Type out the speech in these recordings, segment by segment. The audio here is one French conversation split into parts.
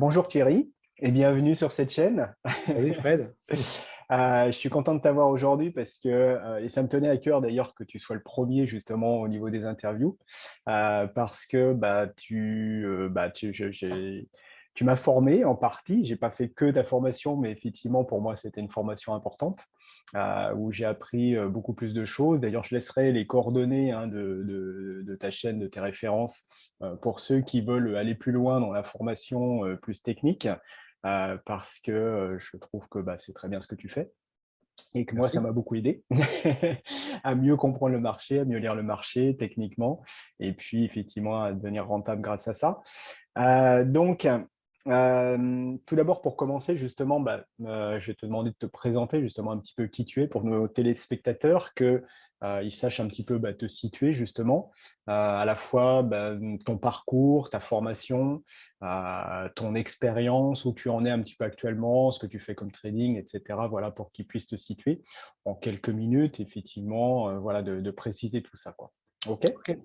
Bonjour Thierry et bienvenue sur cette chaîne. Salut Fred. Je suis content de t'avoir aujourd'hui parce que, et ça me tenait à cœur d'ailleurs que tu sois le premier justement au niveau des interviews, parce que tu m'as formé en partie. J'ai pas fait que ta formation, mais effectivement pour moi c'était une formation importante où j'ai appris beaucoup plus de choses. D'ailleurs, je laisserai les coordonnées de ta chaîne, de tes références pour ceux qui veulent aller plus loin dans la formation plus technique, parce que je trouve que c'est très bien ce que tu fais et que moi, ça Merci. m'a beaucoup aidé à mieux comprendre le marché, à mieux lire le marché techniquement et puis effectivement à devenir rentable grâce à ça. Tout d'abord, pour commencer, justement, je vais te demander de te présenter justement un petit peu qui tu es pour nos téléspectateurs, que ils sachent un petit peu te situer justement, à la fois ton parcours, ta formation, ton expérience, où tu en es un petit peu actuellement, ce que tu fais comme trading, etc. Voilà, pour qu'ils puissent te situer en quelques minutes, effectivement, voilà, de préciser tout ça, quoi. OK? Ok.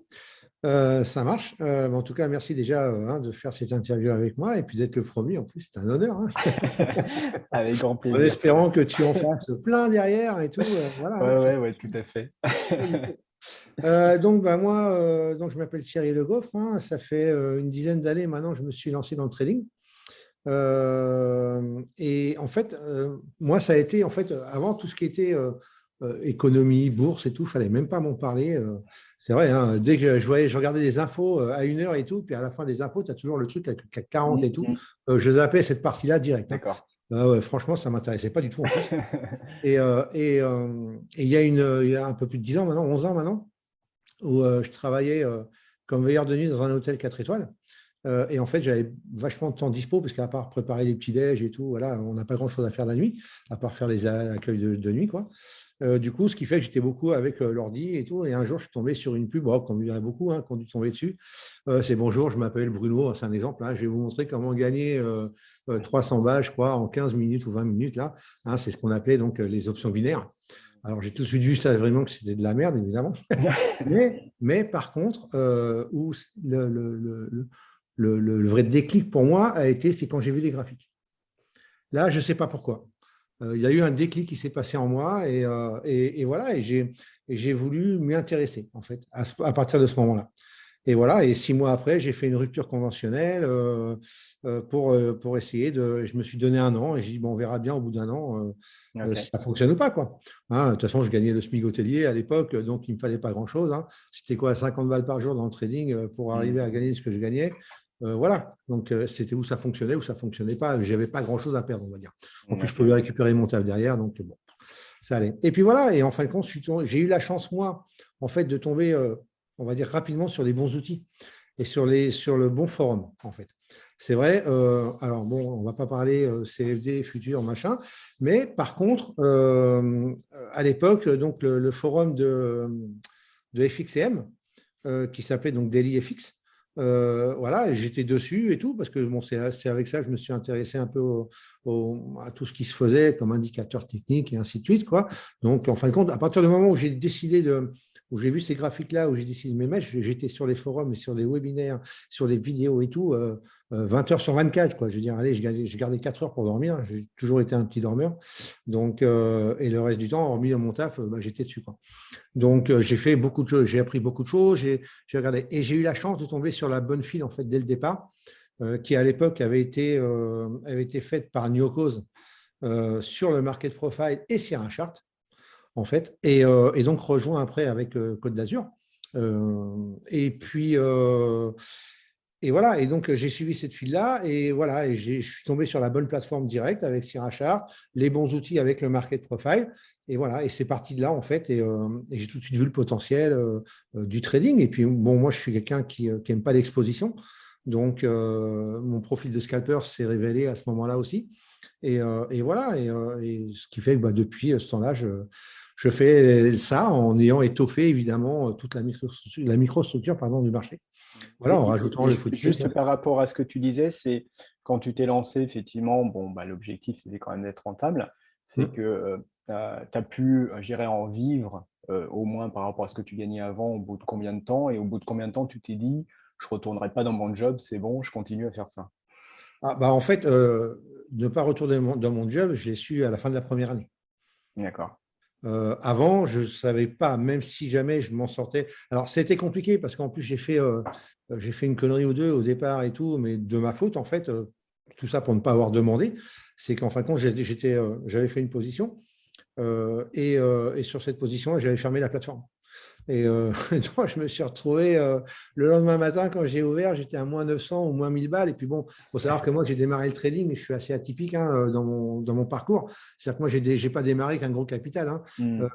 Ça marche. En tout cas, merci déjà de faire cette interview avec moi et puis d'être le premier. En plus, c'est un honneur, hein. Avec grand En plaisir. espérant que tu en fasses plein derrière et tout. Voilà, hein, Ouais, ça ouais, fait ouais, tout à fait. plaisir. Moi, donc, je m'appelle Thierry Le Goffre, hein. Ça fait une dizaine d'années maintenant que je me suis lancé dans le trading. Et en fait, moi, ça a été, en fait, avant tout ce qui était économie, bourse et tout, il fallait même pas m'en parler. C'est vrai, hein, dès que je regardais des infos à 1 heure et tout, puis à la fin des infos, tu as toujours le truc avec le CAC 40 et tout. Mhm. Je zappais cette partie-là direct, hein. D'accord. Ouais, franchement, ça ne m'intéressait pas du tout en plus. Et il y a un peu plus de 10 ans maintenant, 11 ans maintenant, où je travaillais comme veilleur de nuit dans un hôtel 4 étoiles. Et en fait, j'avais vachement de temps dispo parce qu'à part préparer les petits-déj et tout, voilà, on n'a pas grand-chose à faire la nuit, à part faire les accueils de nuit, quoi. Du coup, ce qui fait que j'étais beaucoup avec l'ordi et tout. Et un jour, je suis tombé sur une pub, comme il y en a beaucoup qui ont dû tomber dessus. C'est bonjour, je m'appelle Bruno, c'est un exemple, hein. Je vais vous montrer comment gagner 300 balles, je crois, en 15 minutes ou 20 minutes. Là, hein, c'est ce qu'on appelait donc les options binaires. Alors, j'ai tout de suite vu ça vraiment que c'était de la merde, évidemment. Mais par contre, où le vrai déclic pour moi a été, c'est quand j'ai vu les graphiques. Là, je ne sais pas pourquoi. Il y a eu un déclic qui s'est passé en moi et voilà, et j'ai voulu m'y intéresser, en fait, à partir de ce moment-là. Et voilà, et 6 mois après, j'ai fait une rupture conventionnelle pour essayer de. Je me suis donné un an et j'ai dit, bon, on verra bien au bout d'un an si OK. ça fonctionne ou pas, quoi. Hein, de toute façon, je gagnais le SMIC hôtelier à l'époque, donc il ne me fallait pas grand-chose, hein. C'était quoi, 50 balles par jour dans le trading pour arriver à Mhm. gagner ce que je gagnais. Voilà, donc c'était où ça fonctionnait, où ça ne fonctionnait pas. Je n'avais pas grand-chose à perdre, on va dire. En plus, je OK. pouvais récupérer mon taf derrière, donc bon, ça allait. Et puis voilà, et en fin de compte, j'ai eu la chance, moi, en fait, de tomber, on va dire, rapidement sur les bons outils et sur le bon forum, en fait. C'est vrai, alors bon, on ne va pas parler CFD, futur, machin, mais par contre, à l'époque, donc le forum de FXCM, qui s'appelait donc Daily FX, voilà, j'étais dessus et tout, parce que bon, c'est avec ça que je me suis intéressé un peu à tout ce qui se faisait comme indicateur technique et ainsi de suite, quoi. Donc, en fin de compte, à partir du moment où j'ai décidé où j'ai vu ces graphiques-là, où j'ai décidé de me mettre, j'étais sur les forums et sur les webinaires, sur les vidéos et tout, 20 heures sur 24, quoi. Je veux dire, allez, j'ai gardé 4 heures pour dormir. J'ai toujours été un petit dormeur. Donc, et le reste du temps, hormis mon taf, j'étais dessus, quoi. Donc, j'ai fait beaucoup de choses, j'ai appris beaucoup de choses, j'ai regardé. Et j'ai eu la chance de tomber sur la bonne file, en fait, dès le départ, qui à l'époque avait été faite par Nyokos sur le market profile et sur un chart, en fait, et donc rejoint après avec Côte d'Azur. Et puis, et voilà, et donc j'ai suivi cette file-là, et voilà, et je suis tombé sur la bonne plateforme directe avec Sirachar, les bons outils avec le market profile, et voilà, et c'est parti de là en fait, et j'ai tout de suite vu le potentiel du trading. Et puis bon, moi je suis quelqu'un qui n'aime pas l'exposition, donc mon profil de scalper s'est révélé à ce moment-là aussi, et voilà, et ce qui fait que depuis ce temps-là, je fais ça en ayant étoffé évidemment toute la microstructure pardon, du marché. Voilà, en rajoutant le footing. Juste par rapport à ce que tu disais, c'est quand tu t'es lancé, effectivement, bon, l'objectif, c'était quand même d'être rentable. C'est Mm. que tu as pu, j'irais, en vivre, au moins par rapport à ce que tu gagnais avant, au bout de combien de temps, et au bout de combien de temps tu t'es dit, je ne retournerai pas dans mon job, c'est bon, je continue à faire ça. En fait, ne pas retourner dans mon job, je l'ai su à la fin de la première année. D'accord. Avant, je ne savais pas, même si jamais je m'en sortais. Alors, c'était compliqué parce qu'en plus, j'ai fait une connerie ou deux au départ et tout, mais de ma faute, en fait, tout ça pour ne pas avoir demandé. C'est qu'en fin de compte, j'avais fait une position et sur cette position, j'avais fermé la plateforme. Et donc, je me suis retrouvé le lendemain matin, quand j'ai ouvert, j'étais à moins 900 ou moins 1000 balles. Et puis bon, il faut savoir que moi, j'ai démarré le trading, mais je suis assez atypique hein, dans mon parcours. C'est-à-dire que moi, je n'ai pas démarré qu'un gros capital. Hein.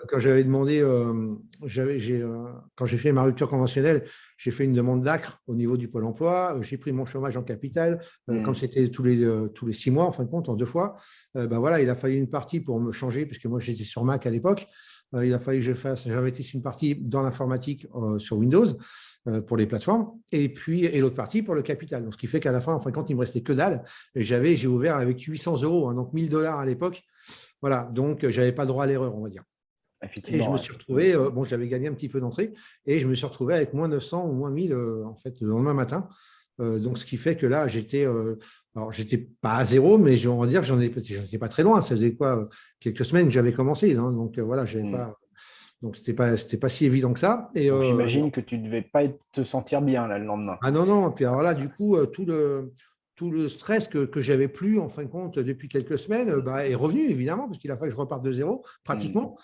Quand j'avais demandé, quand j'ai fait ma rupture conventionnelle, j'ai fait une demande d'ACRE au niveau du Pôle emploi. J'ai pris mon chômage en capital. Comme c'était tous les 6 mois, en fin de compte, en 2 fois, voilà, il a fallu une partie pour me changer, puisque moi, j'étais sur Mac à l'époque. Il a fallu que j'investisse une partie dans l'informatique sur Windows pour les plateformes et l'autre partie pour le capital. Donc, ce qui fait qu'à la fin, en fin de compte, il ne me restait que dalle. Et j'ai ouvert avec 800 €, hein, donc 1000 $ à l'époque. Voilà, donc je n'avais pas droit à l'erreur, on va dire. Et je me suis retrouvé, j'avais gagné un petit peu d'entrée et je me suis retrouvé avec moins 900 ou moins 1000 en fait, le lendemain matin. Donc, ce qui fait que là, alors, j'étais pas à zéro, mais on va dire que j'en étais pas très loin. Ça faisait quoi, quelques semaines que j'avais commencé. Hein, donc, voilà, j'avais pas. Donc, c'était pas si évident que ça. Et, Donc, j'imagine que tu ne devais pas te sentir bien là, le lendemain. Ah non, non. Puis alors là, du coup, tout le stress que j'avais plus, en fin de compte, depuis quelques semaines, est revenu, évidemment, parce qu'il a fallu que je reparte de zéro, pratiquement,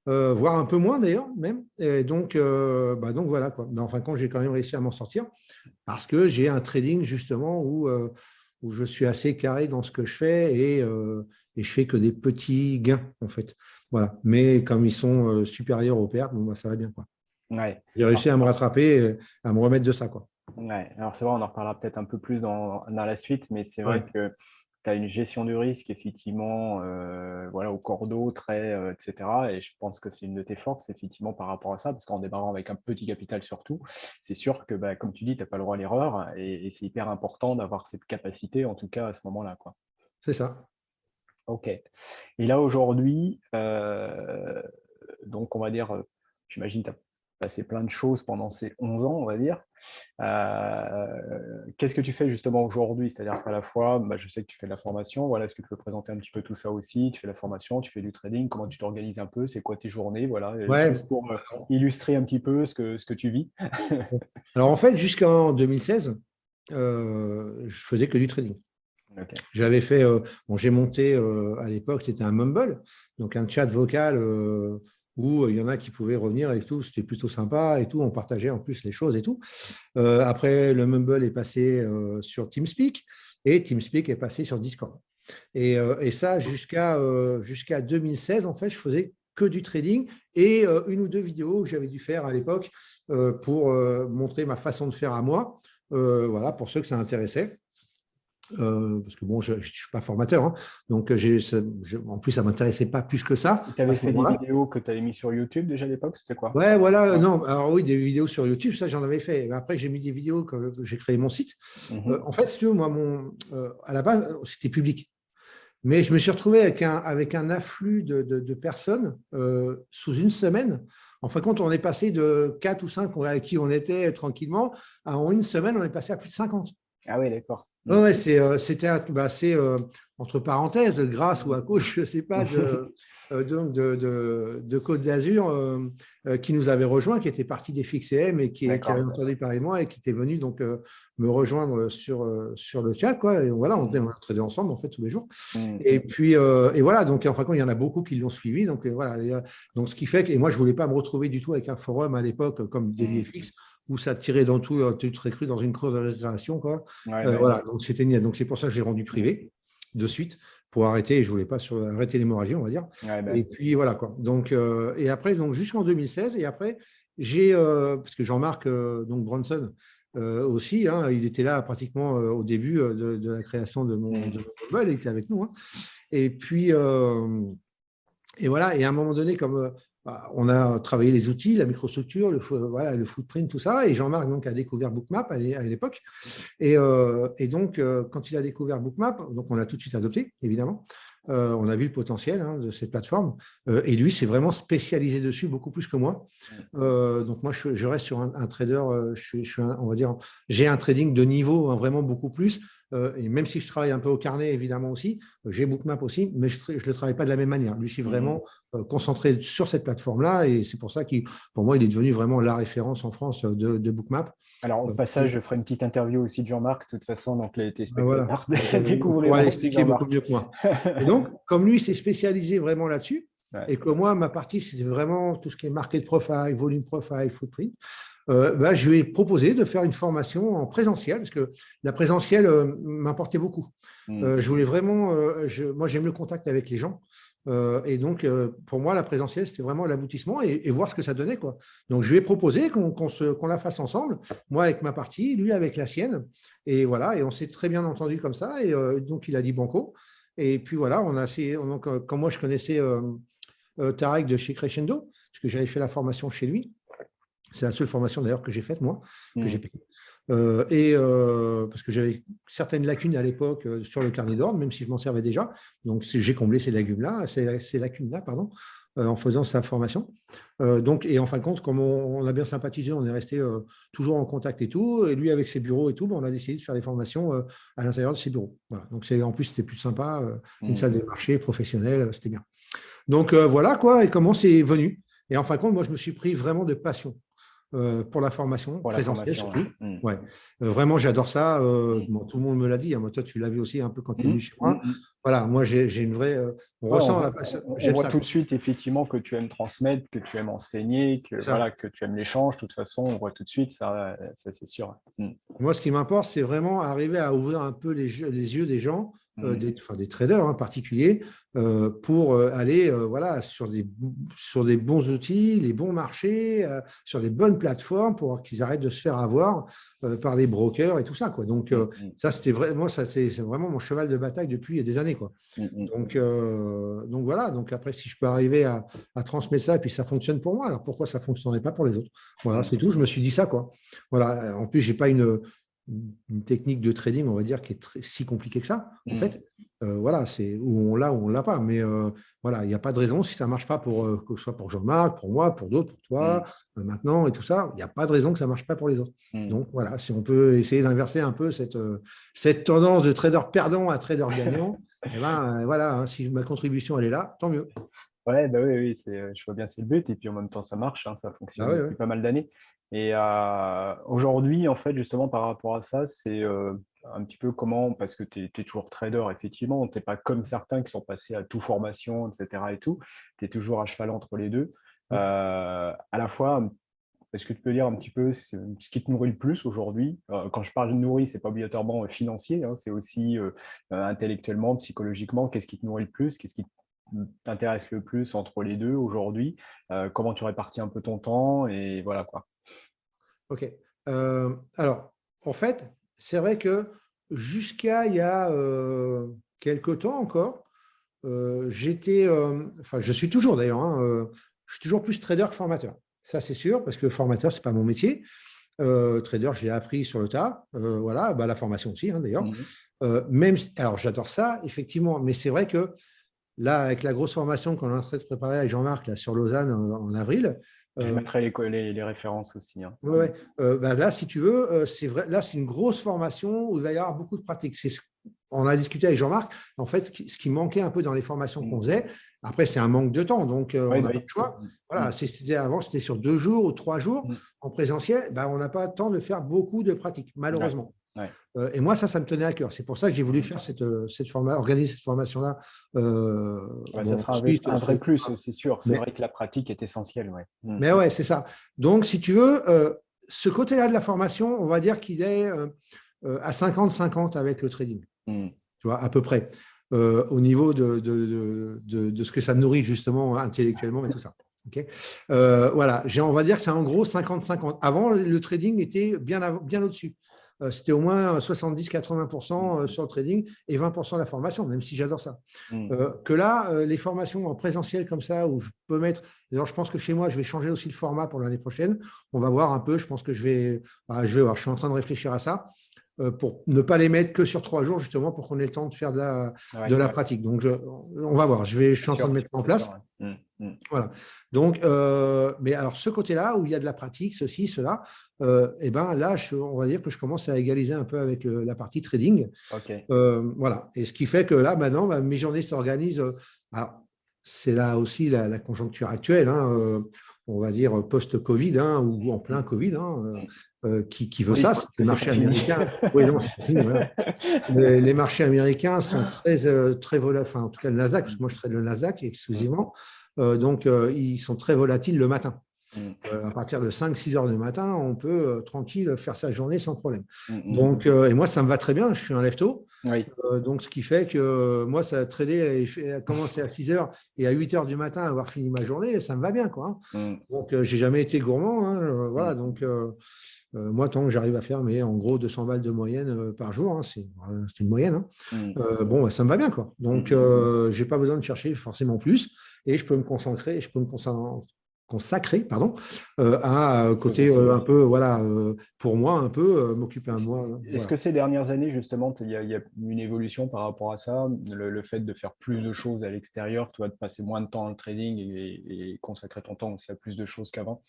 voire un peu moins d'ailleurs, même. Et donc voilà, quoi. Mais en fin de compte, j'ai quand même réussi à m'en sortir parce que j'ai un trading, justement, où je suis assez carré dans ce que je fais et je fais que des petits gains, en fait. Voilà. Mais comme ils sont supérieurs aux pertes, bon, ça va bien, quoi. Ouais. J'ai réussi à me rattraper, à me remettre de ça, quoi. Ouais. Alors, c'est vrai, on en reparlera peut-être un peu plus dans la suite, mais c'est vrai Ouais. que tu as une gestion du risque, effectivement, voilà, au cordeau, très, etc. Et je pense que c'est une de tes forces, effectivement, par rapport à ça, parce qu'en démarrant avec un petit capital surtout, c'est sûr que, comme tu dis, tu n'as pas le droit à l'erreur et c'est hyper important d'avoir cette capacité, en tout cas à ce moment-là, quoi. C'est ça. Ok. Et là, aujourd'hui, donc on va dire, j'imagine que tu as passé plein de choses pendant ces 11 ans, on va dire. Qu'est-ce que tu fais justement aujourd'hui? C'est-à-dire qu'à la fois, je sais que tu fais de la formation. Voilà, est-ce que tu peux présenter un petit peu tout ça aussi? Tu fais de la formation, tu fais du trading, comment tu t'organises un peu? C'est quoi tes journées? Voilà, Ouais. juste pour illustrer un petit peu ce que tu vis. Alors, en fait, jusqu'en 2016, je faisais que du trading. Ok. J'avais fait, j'ai monté à l'époque, c'était un Mumble, donc un chat vocal où il y en a qui pouvaient revenir et tout. C'était plutôt sympa et tout. On partageait en plus les choses et tout. Après, le Mumble est passé sur TeamSpeak et TeamSpeak est passé sur Discord. Et ça, jusqu'à 2016, en fait, je faisais que du trading et une ou deux vidéos que j'avais dû faire à l'époque pour montrer ma façon de faire à moi. Voilà, pour ceux que ça intéressait. Parce que bon, je ne suis pas formateur, hein, donc en plus, ça ne m'intéressait pas plus que ça Tu à avais ce fait des moment-là. vidéos que tu avais mis sur YouTube déjà à l'époque, c'était quoi? Ouais, voilà, non, alors oui, des vidéos sur YouTube, ça j'en avais fait. Après, j'ai mis des vidéos que j'ai créé mon site. En fait, si tu veux, moi, à la base, c'était public. Mais je me suis retrouvé avec un afflux de personnes sous une semaine. En fin de compte, on est passé de 4 ou 5 avec qui on était tranquillement, en une semaine, on est passé à plus de 50. Ah oui, d'accord. Ouais, c'était entre parenthèses, grâce ou à cause, je ne sais pas, de Côte d'Azur qui nous avait rejoint, qui était parti des FXM et qui avait entendu parler de moi et qui était venu donc me rejoindre sur le chat, quoi. Et voilà, on tradait ensemble en fait tous les jours. Et puis et voilà, donc en fin de compte, il y en a beaucoup qui l'ont suivi. Donc voilà, donc ce qui fait que et moi je ne voulais pas me retrouver du tout avec un forum à l'époque comme DailyFX où ça tirait dans tout, tu serais cru dans une cour de récréation, quoi. Voilà, donc c'était donc c'est pour ça que j'ai rendu privé de suite pour arrêter. Je voulais pas arrêter l'hémorragie, on va dire. Et puis voilà, quoi. Donc et après donc jusqu'en 2016 et après j'ai parce que Jean-Marc donc Bronson aussi, hein, il était là pratiquement au début de la création de mon mobile, il était avec nous. Hein. Et puis et voilà, et à un moment donné, comme on a travaillé les outils, la microstructure, le footprint, tout ça, et Jean-Marc donc a découvert Bookmap à l'époque. Et donc, quand il a découvert Bookmap, donc on l'a tout de suite adopté, évidemment. On a vu le potentiel de cette plateforme. Et lui, c'est vraiment spécialisé dessus, beaucoup plus que moi. Donc, moi, je reste sur un trader, on va dire, j'ai un trading de niveau, hein, vraiment beaucoup plus. Et même si je travaille un peu au carnet, évidemment aussi, j'ai Bookmap aussi, mais je ne le travaille pas de la même manière. Lui, je suis vraiment concentré sur cette plateforme-là et c'est pour ça qu'il, pour moi, il est devenu vraiment la référence en France de Bookmap. Alors, au passage, je ferai une petite interview aussi de Jean-Marc, de toute façon, donc les Voilà, téléspectateurs on pourra découvriront aussi l'expliquer beaucoup Jean-Marc. mieux que moi. Et donc, comme lui s'est spécialisé vraiment là-dessus, Ouais. et que moi, ma partie, c'est vraiment tout ce qui est market profile, volume profile, footprint, je lui ai proposé de faire une formation en présentiel, parce que la présentielle m'importait beaucoup. Je voulais vraiment, moi j'aime le contact avec les gens, et donc pour moi la présentielle c'était vraiment l'aboutissement et voir ce que ça donnait, quoi. Donc je lui ai proposé qu'on la fasse ensemble, moi avec ma partie, lui avec la sienne, et voilà, et on s'est très bien entendu comme ça, et donc il a dit banco, et puis voilà, on a essayé, donc, quand moi je connaissais Tarek de chez Crescendo, parce que j'avais fait la formation chez lui. C'est la seule formation d'ailleurs que j'ai faite, moi, que j'ai payée. Parce que j'avais certaines lacunes à l'époque sur le carnet d'ordre, même si je m'en servais déjà. Donc, j'ai comblé ces lacunes-là, pardon, en faisant sa formation. Et en fin de compte, comme on a bien sympathisé, on est resté toujours en contact et tout. Et lui, avec ses bureaux et tout, on a décidé de faire les formations à l'intérieur de ses bureaux. Voilà. Donc, en plus, c'était plus sympa, une salle des marchés professionnelle, c'était bien. Donc, voilà quoi, et comment c'est venu. Et en fin de compte, moi, je me suis pris vraiment de passion pour la formation, présentielle surtout. Ouais. Vraiment, j'adore ça. Tout le monde me l'a dit. Moi, toi, tu l'as vu aussi un peu quand tu es venu chez moi. Voilà, moi, j'ai une vraie. On ressent la passion. On voit tout de suite, effectivement, que tu aimes transmettre, que tu aimes enseigner, que tu aimes l'échange. De toute façon, on voit tout de suite, ça c'est sûr. Moi, ce qui m'importe, c'est vraiment arriver à ouvrir un peu les yeux des gens, des traders particuliers, pour aller voilà, sur des bons outils, les bons marchés, sur des bonnes plateformes pour qu'ils arrêtent de se faire avoir par les brokers et tout ça, quoi. Donc, ça, c'est vraiment mon cheval de bataille depuis des années, quoi. Donc voilà. Donc après, si je peux arriver à transmettre ça et puis ça fonctionne pour moi, alors pourquoi ça ne fonctionnerait pas pour les autres? Voilà, c'est tout. Je me suis dit ça, quoi. Voilà. En plus, je n'ai pas une technique de trading, on va dire, qui est si compliquée que ça, en fait. Voilà, c'est où on l'a ou on ne l'a pas. Mais voilà, il n'y a pas de raison, si ça ne marche pas que ce soit pour Jean-Marc, pour moi, pour d'autres, pour toi, maintenant et tout ça, il n'y a pas de raison que ça ne marche pas pour les autres. Donc voilà, si on peut essayer d'inverser un peu cette tendance de trader perdant à trader gagnant, et ben voilà, si ma contribution elle est là, tant mieux. Ouais, bah oui, je vois bien, c'est le but. Et puis en même temps, ça marche, ça fonctionne depuis pas mal d'années. Et aujourd'hui, en fait, justement, par rapport à ça, c'est un petit peu comment, parce que tu es toujours trader, effectivement, tu n'es pas comme certains qui sont passés à tout formation, etc. et tout. Tu es toujours à cheval entre les deux. À la fois, est-ce que tu peux dire un petit peu ce qui te nourrit le plus aujourd'hui? Quand je parle de nourrir, ce n'est pas obligatoirement financier, c'est aussi intellectuellement, psychologiquement, qu'est-ce qui te nourrit le plus? Qu'est-ce qui t'intéresse le plus entre les deux aujourd'hui? Comment tu répartis un peu ton temps? Et voilà quoi. Ok. Alors, en fait, c'est vrai que jusqu'à il y a quelques temps encore, je suis toujours d'ailleurs, je suis toujours plus trader que formateur. Ça, c'est sûr, parce que formateur, ce n'est pas mon métier. Trader, je l'ai appris sur le tas. Voilà, la formation aussi, d'ailleurs. Alors, j'adore ça, effectivement, mais c'est vrai que là, avec la grosse formation qu'on est en train de préparer avec Jean-Marc sur Lausanne en avril. Je mettrai les références aussi. Ouais. Là, si tu veux, c'est vrai. Là, c'est une grosse formation où il va y avoir beaucoup de pratiques. On a discuté avec Jean-Marc. En fait, ce qui manquait un peu dans les formations qu'on faisait, après, c'est un manque de temps. Donc, on n'a pas le choix. Voilà, avant, c'était sur 2 jours ou 3 jours. En présentiel, on n'a pas le temps de faire beaucoup de pratiques, malheureusement. Et moi, ça me tenait à cœur. C'est pour ça que j'ai voulu faire organiser cette formation-là. Ça sera un vrai plus, c'est sûr. C'est vrai que la pratique est essentielle. Mais ouais, c'est ça. Donc, si tu veux, ce côté-là de la formation, on va dire qu'il est à 50-50 avec le trading. Tu vois, à peu près. Au niveau de ce que ça nourrit justement intellectuellement et tout ça. Okay. Voilà, on va dire que c'est en gros 50-50. Avant, le trading était bien au-dessus. C'était au moins 70-80% sur le trading et 20% la formation, même si j'adore ça. Que là, les formations en présentiel comme ça, où je peux mettre… Alors, je pense que chez moi, je vais changer aussi le format pour l'année prochaine. On va voir un peu. Je pense que je vais voir. Je suis en train de réfléchir à ça pour ne pas les mettre que sur 3 jours, justement, pour qu'on ait le temps de faire de la pratique. Donc, on va voir. Je suis en train de mettre ça en place. Voilà. Donc, mais alors, ce côté-là, où il y a de la pratique, ceci, cela, et ben là, on va dire que je commence à égaliser un peu avec la partie trading. Ok. Voilà. Et ce qui fait que là, maintenant, mes journées s'organisent. Alors, c'est là aussi la conjoncture actuelle, hein, on va dire post-Covid, hein, ou en plein Covid, hein, qui veut Oui, ça, c'est que que les c'est pas marchés fini. américains. Oui, non, c'est pas fini, voilà. Les marchés américains sont très volatiles, enfin, en tout cas le Nasdaq, parce que moi je trade le Nasdaq exclusivement, donc ils sont très volatiles le matin. À partir de 5-6 heures du matin, on peut tranquille faire sa journée sans problème. Donc, et moi, ça me va très bien, je suis un lève-tôt. Oui. Donc, ce qui fait que moi, ça a tradé, a commencé à 6 heures et à 8 heures du matin avoir fini ma journée, ça me va bien, quoi. Donc, j'ai jamais été gourmand, hein, voilà. Donc, moi, tant que j'arrive à faire, mais en gros, 200 balles de moyenne par jour, hein, c'est une moyenne, hein. Bon, bah, ça me va bien, quoi. Donc, j'ai pas besoin de chercher forcément plus et je peux me consacrer, pardon, à côté un peu, voilà, pour moi, un peu, m'occuper à moi. Est-ce Voilà. que ces dernières années, justement, il y a une évolution par rapport à ça, le fait de faire plus de choses à l'extérieur, toi, de passer moins de temps dans le trading et consacrer ton temps aussi à plus de choses qu'avant?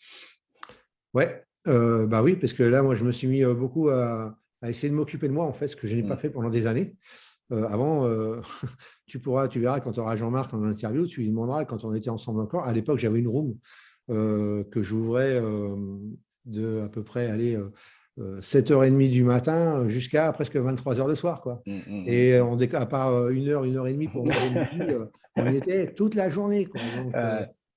Ouais, bah oui, parce que là, moi, je me suis mis beaucoup à essayer de m'occuper de moi, en fait, ce que je n'ai pas fait pendant des années. Avant, tu verras quand tu auras Jean-Marc en interview, tu lui demanderas quand on était ensemble encore. À l'époque, j'avais une room que j'ouvrais de à peu près aller 7h30 du matin jusqu'à presque 23 heures le soir, quoi. Et à part 1 heure et demie pour manger le midi, on y était toute la journée, quoi. Donc,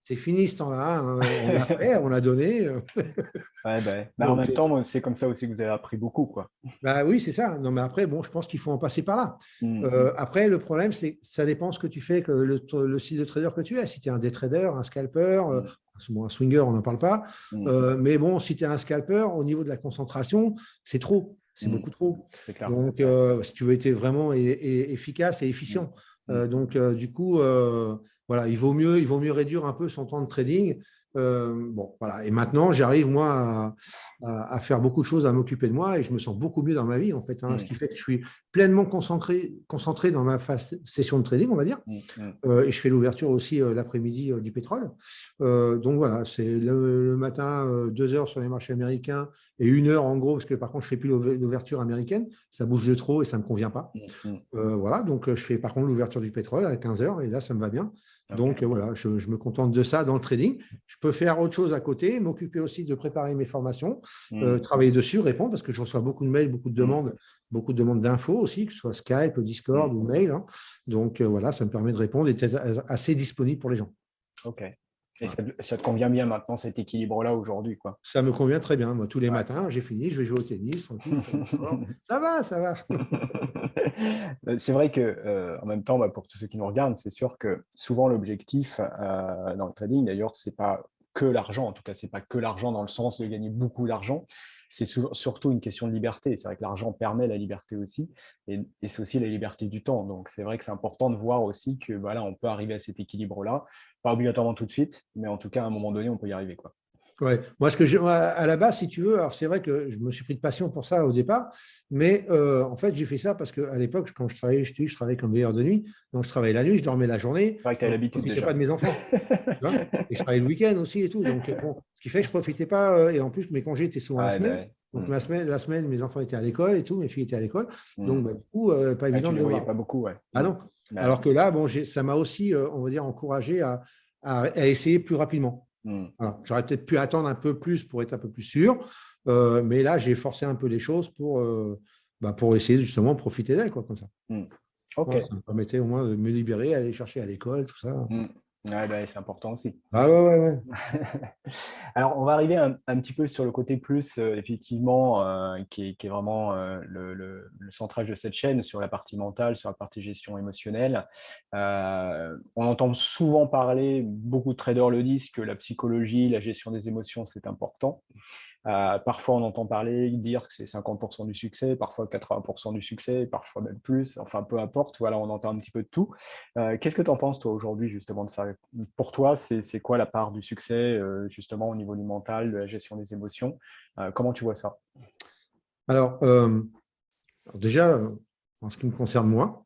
c'est fini ce temps-là, hein. On a fait, on a donné. Ouais, bah, en Donc, même temps, moi, c'est comme ça aussi que vous avez appris beaucoup, quoi. bah oui, c'est ça. Non, mais après, bon, je pense qu'il faut en passer par là. Après, le problème, c'est que ça dépend ce que tu fais, que le style de trader que tu es. Si tu es un day trader, un scalper, bon, un swinger, on n'en parle pas. Mais bon, si tu es un scalper, au niveau de la concentration, c'est trop. C'est beaucoup trop. C'est clair. Donc, si tu veux être vraiment efficace et efficient. Donc, du coup, voilà, il vaut mieux réduire un peu son temps de trading. Bon, voilà. Et maintenant, j'arrive, moi, à faire beaucoup de choses, à m'occuper de moi et je me sens beaucoup mieux dans ma vie, en fait, hein, ce qui fait que je suis pleinement concentré dans ma session de trading, on va dire. Et je fais l'ouverture aussi l'après-midi du pétrole. Donc voilà, c'est le matin 2 heures sur les marchés américains et 1 heure en gros, parce que par contre, je ne fais plus l'ouverture américaine, ça bouge de trop et ça ne me convient pas. Voilà, donc je fais par contre l'ouverture du pétrole à 15 heures et là, ça me va bien. Donc voilà, je me contente de ça dans le trading. Je peux faire autre chose à côté, m'occuper aussi de préparer mes formations, travailler dessus, répondre, parce que je reçois beaucoup de mails, beaucoup de demandes d'infos aussi, que ce soit Skype, Discord ou mail, hein. Donc voilà, ça me permet de répondre et d'être assez disponible pour les gens. Ok. Et Voilà. ça te convient bien maintenant, cet équilibre-là aujourd'hui, quoi. Ça me convient très bien. Moi, tous les matins, j'ai fini, je vais jouer au tennis, tranquille, je fais mon sport. Ça va, ça va. C'est vrai que, en même temps, bah, pour tous ceux qui nous regardent, c'est sûr que souvent l'objectif dans le trading, d'ailleurs, c'est pas que l'argent. En tout cas, c'est pas que l'argent dans le sens de gagner beaucoup d'argent. C'est surtout une question de liberté. C'est vrai que l'argent permet la liberté aussi, et c'est aussi la liberté du temps. Donc, c'est vrai que c'est important de voir aussi que voilà, on peut arriver à cet équilibre-là, pas obligatoirement tout de suite, mais en tout cas, à un moment donné, on peut y arriver, quoi. Ouais. Moi, à la base, si tu veux, alors c'est vrai que je me suis pris de passion pour ça au départ, mais en fait, j'ai fait ça parce qu'à l'époque, quand je travaillais, je travaillais comme veilleur de nuit, donc je travaillais la nuit, je dormais la journée, C'est vrai que tu as donc je ne l'habitude profitais déjà. pas de mes enfants. Tu vois, et je travaillais le week-end aussi et tout. Donc, bon, ce qui fait que je ne profitais pas. Et en plus, mes congés étaient souvent la Ouais, semaine. ouais. Donc, la semaine, mes enfants étaient à l'école et tout, mes filles étaient à l'école. Donc, bah, du coup, pas Ouais, évident tu de les les voyais voir. pas beaucoup, ouais. Ah non. Ouais. Alors que là, bon, ça m'a aussi, on va dire, encouragé à essayer plus rapidement. Alors, j'aurais peut-être pu attendre un peu plus pour être un peu plus sûr, mais là, j'ai forcé un peu les choses pour essayer justement de profiter d'elle, quoi, comme ça. Ok. Voilà, ça me permettait au moins de me libérer, aller chercher à l'école, tout ça. Ouais, bah, c'est important aussi. Ah ouais, ouais, ouais. Alors, on va arriver un petit peu sur le côté plus, effectivement, qui est vraiment le centrage de cette chaîne, sur la partie mentale, sur la partie gestion émotionnelle. On entend souvent parler, beaucoup de traders le disent, que la psychologie, la gestion des émotions, c'est important. Parfois, on entend dire que c'est 50% du succès, parfois 80% du succès, parfois même plus, enfin peu importe, voilà, on entend un petit peu de tout. Qu'est-ce que tu en penses, toi, aujourd'hui, justement, de ça? Pour toi, c'est quoi la part du succès, justement, au niveau du mental, de la gestion des émotions? Comment tu vois ça? Alors, déjà, en ce qui me concerne moi,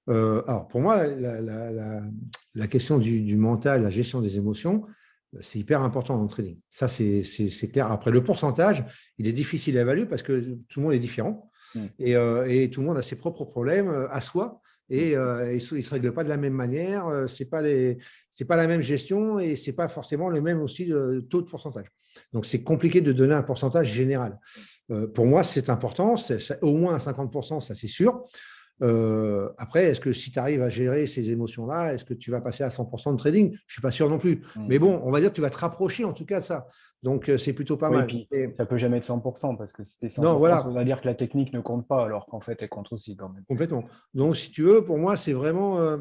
Alors, pour moi, la question du mental, la gestion des émotions, c'est hyper important dans le trading. Ça, c'est clair. Après, le pourcentage, il est difficile à évaluer parce que tout le monde est différent et tout le monde a ses propres problèmes à soi et ils ne se règlent pas de la même manière. C'est pas la même gestion et ce n'est pas forcément le même aussi taux de pourcentage. Donc, c'est compliqué de donner un pourcentage général. Pour moi, c'est important. Au moins à 50%, ça c'est sûr. Après, est-ce que si tu arrives à gérer ces émotions-là, est-ce que tu vas passer à 100% de trading? Je ne suis pas sûr non plus. Mais bon, on va dire que tu vas te rapprocher en tout cas de ça. Donc, c'est plutôt pas mal. Puis, ça ne peut jamais être 100% parce que si tu es Non, 100%, ça voilà, veut dire que la technique ne compte pas alors qu'en fait, elle compte aussi quand même. complètement. Donc, si tu veux, pour moi, c'est vraiment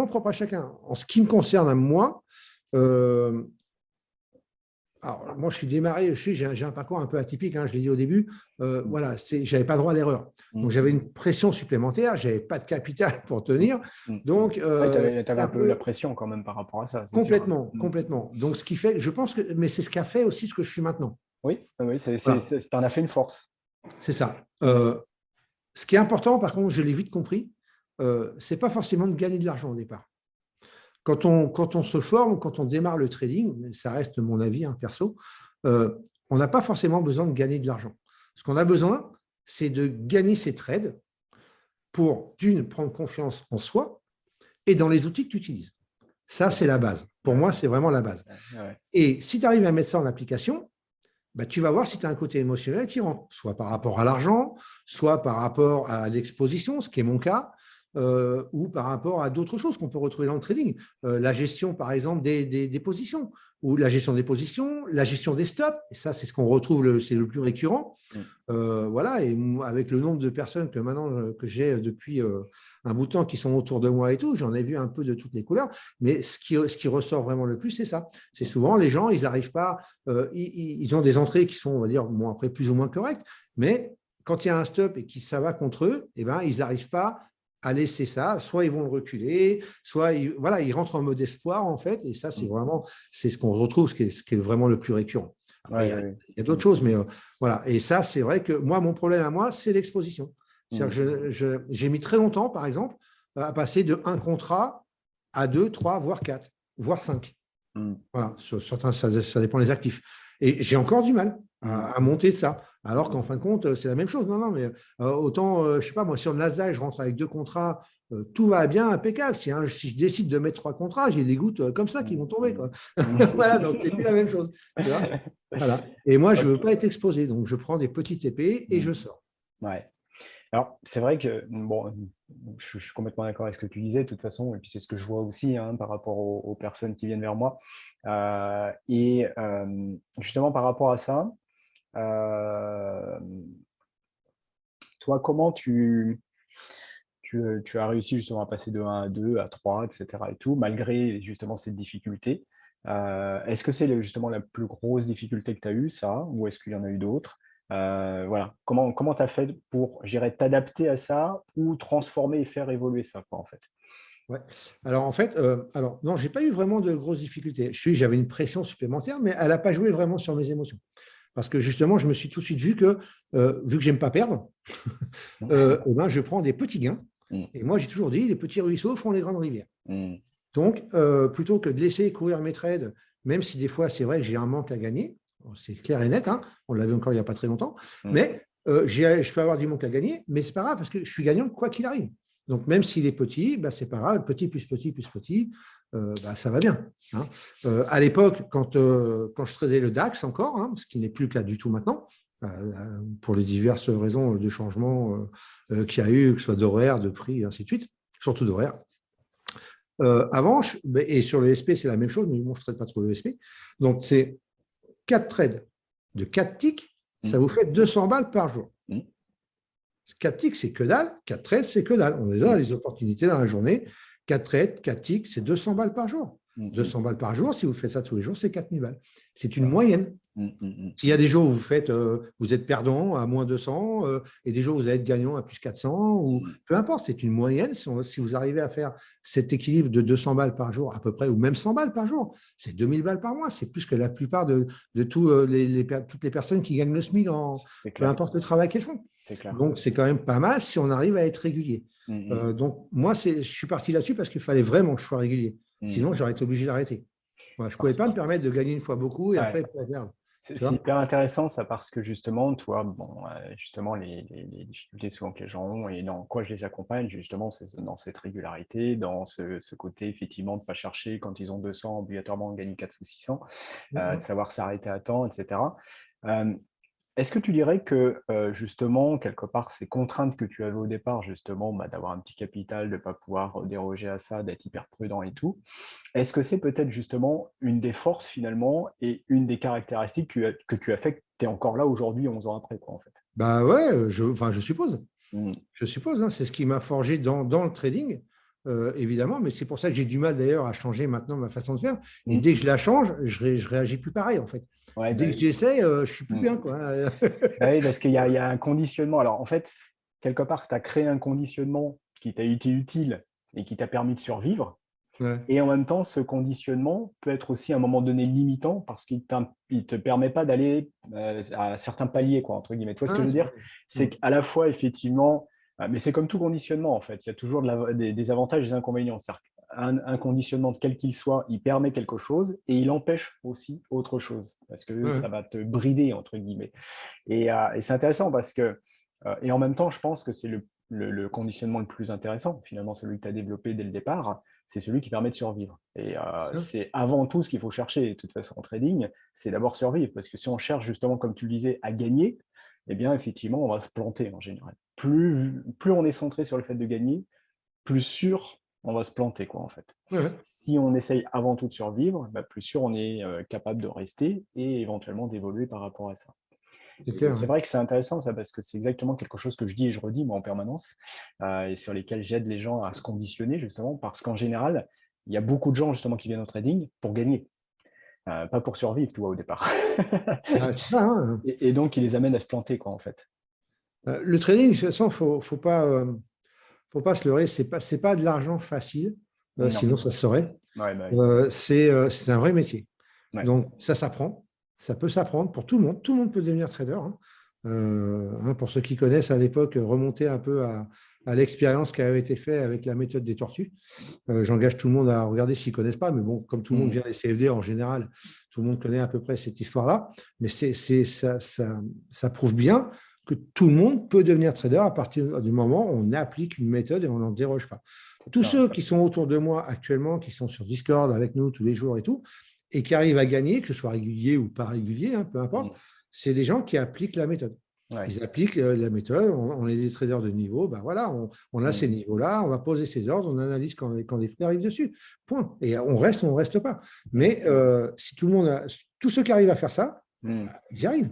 propre à chacun. En ce qui me concerne à moi, alors, moi, je suis démarré, j'ai un parcours un peu atypique, je l'ai dit au début. Voilà, je n'avais pas droit à l'erreur. Donc, j'avais une pression supplémentaire, je n'avais pas de capital pour tenir. Donc, tu avais un peu la pression quand même par rapport à ça. Complètement, complètement. Donc, ce qui fait, je pense que, mais c'est ce qui a fait aussi ce que je suis maintenant. Oui, Voilà. tu en as fait une force. C'est ça. Ce qui est important, par contre, je l'ai vite compris, ce n'est pas forcément de gagner de l'argent au départ. Quand on se forme, quand on démarre le trading, ça reste mon avis perso, on n'a pas forcément besoin de gagner de l'argent. Ce qu'on a besoin, c'est de gagner ses trades pour, d'une, prendre confiance en soi et dans les outils que tu utilises. Ça, c'est la base. Pour moi, c'est vraiment la base. Et si tu arrives à mettre ça en application, tu vas voir si tu as un côté émotionnel qui rentre, soit par rapport à l'argent, soit par rapport à l'exposition, ce qui est mon cas, ou par rapport à d'autres choses qu'on peut retrouver dans le trading. La gestion, par exemple, des positions, ou la gestion des positions, la gestion des stops, et ça, c'est ce qu'on retrouve, c'est le plus récurrent. Voilà, et avec le nombre de personnes que maintenant que j'ai depuis un bout de temps qui sont autour de moi et tout, j'en ai vu un peu de toutes les couleurs, mais ce qui ressort vraiment le plus, c'est ça. C'est souvent les gens, ils n'arrivent pas, ils ont des entrées qui sont, on va dire, bon, après plus ou moins correctes, mais quand il y a un stop et que ça va contre eux, ils n'arrivent pas à laisser ça, soit ils vont le reculer, soit ils rentrent en mode espoir en fait, et ça c'est ce qu'on retrouve, ce qui est vraiment le plus récurrent. Après, il y a d'autres choses, mais voilà. Et ça, c'est vrai que moi, mon problème à moi, c'est l'exposition. C'est-à-dire que j'ai mis très longtemps, par exemple, à passer de 1 contrat à 2, 3, voire 4, voire 5. Voilà, certains, ça dépend des actifs. Et j'ai encore du mal à monter de ça. Alors qu'en fin de compte, c'est la même chose. Non, mais autant, je ne sais pas, moi, sur le Nasdaq, je rentre avec 2 contrats, tout va bien, impeccable. Si je décide de mettre 3 contrats, j'ai des gouttes comme ça qui vont tomber. Quoi. Voilà, donc c'est plus la même chose. Tu vois, voilà. Et moi, je ne veux pas être exposé. Donc, je prends des petites épées et je sors. Ouais. Alors, c'est vrai que, bon, je suis complètement d'accord avec ce que tu disais, de toute façon, et puis c'est ce que je vois aussi par rapport aux personnes qui viennent vers moi. Justement, par rapport à ça, toi, comment tu as réussi justement à passer de 1 à 2, à 3, etc. et tout, malgré justement cette difficulté? Est-ce que c'est justement la plus grosse difficulté que tu as eue, ça, ou est-ce qu'il y en a eu d'autres? Voilà. Comment tu as fait pour, t'adapter à ça ou transformer et faire évoluer ça, quoi, en fait? Ouais. Alors, en fait, non, je n'ai pas eu vraiment de grosses difficultés. J'avais une pression supplémentaire, mais elle n'a pas joué vraiment sur mes émotions. Parce que justement, je me suis tout de suite vu que je n'aime pas perdre, je prends des petits gains. Et moi, j'ai toujours dit, les petits ruisseaux font les grandes rivières. Donc, plutôt que de laisser courir mes trades, même si des fois, c'est vrai que j'ai un manque à gagner, c'est clair et net, on l'avait encore il n'y a pas très longtemps, mais je peux avoir du manque à gagner, mais ce n'est pas grave parce que je suis gagnant quoi qu'il arrive. Donc, même s'il est petit, ce n'est pas grave, petit plus petit plus petit, ça va bien. À l'époque, quand je tradais le DAX encore, ce qui n'est plus le cas du tout maintenant, pour les diverses raisons de changement qu'il y a eu, que ce soit d'horaire, de prix, et ainsi de suite, surtout d'horaire. Avant, et sur le SP, c'est la même chose, mais moi, je ne trade pas trop le SP. Donc, c'est 4 trades de 4 ticks, ça vous fait 200 balles par jour. 4 ticks, c'est que dalle. 4 trades, c'est que dalle. On a les opportunités dans la journée. 4 trades, 4 ticks, c'est 200 balles par jour. 200 balles par jour, si vous faites ça tous les jours, c'est 4000 balles. C'est une moyenne. S'il y a des jours où vous êtes perdant à moins 200 et des jours où vous allez être gagnant à plus 400, ou peu importe, c'est une moyenne. Si vous arrivez à faire cet équilibre de 200 balles par jour à peu près, ou même 100 balles par jour, c'est 2000 balles par mois. C'est plus que la plupart de toutes les personnes qui gagnent le SMIC, peu importe le travail qu'elles font. Donc, c'est quand même pas mal si on arrive à être régulier. Donc, moi, je suis parti là-dessus parce qu'il fallait vraiment que je sois régulier. Sinon, j'aurais été obligé d'arrêter. Voilà, je ne pouvais pas me permettre de gagner une fois beaucoup et après perdre. C'est hyper intéressant ça parce que justement, toi, justement, les difficultés souvent que les gens ont et dans quoi je les accompagne, justement, c'est dans cette régularité, dans ce côté, effectivement, de ne pas chercher quand ils ont 200, obligatoirement de gagner 400 ou 600, de savoir s'arrêter à temps, etc. Est-ce que tu dirais que, justement, quelque part, ces contraintes que tu avais au départ, justement, d'avoir un petit capital, de ne pas pouvoir déroger à ça, d'être hyper prudent et tout, est-ce que c'est peut-être justement une des forces finalement et une des caractéristiques que tu as fait que tu es encore là aujourd'hui, 11 ans après, quoi, en fait? Bah ouais, je suppose. Je suppose, hein, c'est ce qui m'a forgé dans le trading, évidemment, mais c'est pour ça que j'ai du mal d'ailleurs à changer maintenant ma façon de faire. Et dès que je la change, je réagis plus pareil, en fait. Ouais, dès que j'essaie, je suis plus bien, quoi. Oui, parce qu'il y a un conditionnement. Alors, en fait, quelque part, tu as créé un conditionnement qui t'a été utile et qui t'a permis de survivre. Ouais. Et en même temps, ce conditionnement peut être aussi à un moment donné limitant parce qu'il ne te permet pas d'aller à certains paliers, quoi, entre guillemets. Tu vois ce que je veux dire? C'est qu'à la fois, effectivement, mais c'est comme tout conditionnement, en fait. Il y a toujours des avantages et des inconvénients. C'est-à-dire un conditionnement, quel qu'il soit, il permet quelque chose et il empêche aussi autre chose parce que ça va te brider, entre guillemets. Et c'est intéressant parce que, et en même temps, je pense que c'est le conditionnement le plus intéressant, finalement, celui que tu as développé dès le départ, c'est celui qui permet de survivre. Et c'est avant tout ce qu'il faut chercher, de toute façon, en trading, c'est d'abord survivre. Parce que si on cherche justement, comme tu le disais, à gagner, eh bien, effectivement, on va se planter en général. Plus on est centré sur le fait de gagner, plus sûr on va se planter, quoi, en fait. Si on essaye avant tout de survivre, plus sûr on est capable de rester et éventuellement d'évoluer par rapport à ça. C'est vrai que c'est intéressant ça parce que c'est exactement quelque chose que je dis et je redis moi en permanence et sur lesquels j'aide les gens à se conditionner justement parce qu'en général, il y a beaucoup de gens justement qui viennent au trading pour gagner, pas pour survivre, tu vois, au départ. Et donc, ils les amènent à se planter, quoi, en fait. Le trading, de toute façon, faut pas se leurrer, c'est pas de l'argent facile, sinon ça se saurait. C'est un vrai métier. Donc, ça s'apprend. Ça peut s'apprendre pour tout le monde. Tout le monde peut devenir trader. Pour ceux qui connaissent, à l'époque, remonter un peu à l'expérience qui avait été faite avec la méthode des tortues. J'engage tout le monde à regarder s'ils ne connaissent pas. Mais bon, comme tout le monde vient des CFD en général, tout le monde connaît à peu près cette histoire-là. Mais ça prouve bien que tout le monde peut devenir trader à partir du moment où on applique une méthode et on n'en déroge pas. Tous ceux qui sont autour de moi actuellement, qui sont sur Discord avec nous tous les jours et tout, et qui arrivent à gagner, que ce soit régulier ou pas régulier, peu importe, c'est des gens qui appliquent la méthode. Ils appliquent la méthode, on est des traders de niveau, voilà, on a ces niveaux-là, on va poser ses ordres, on analyse quand les prix arrivent dessus, point. Et on reste ou on ne reste pas. Mais si tous ceux qui arrivent à faire ça, ils y arrivent.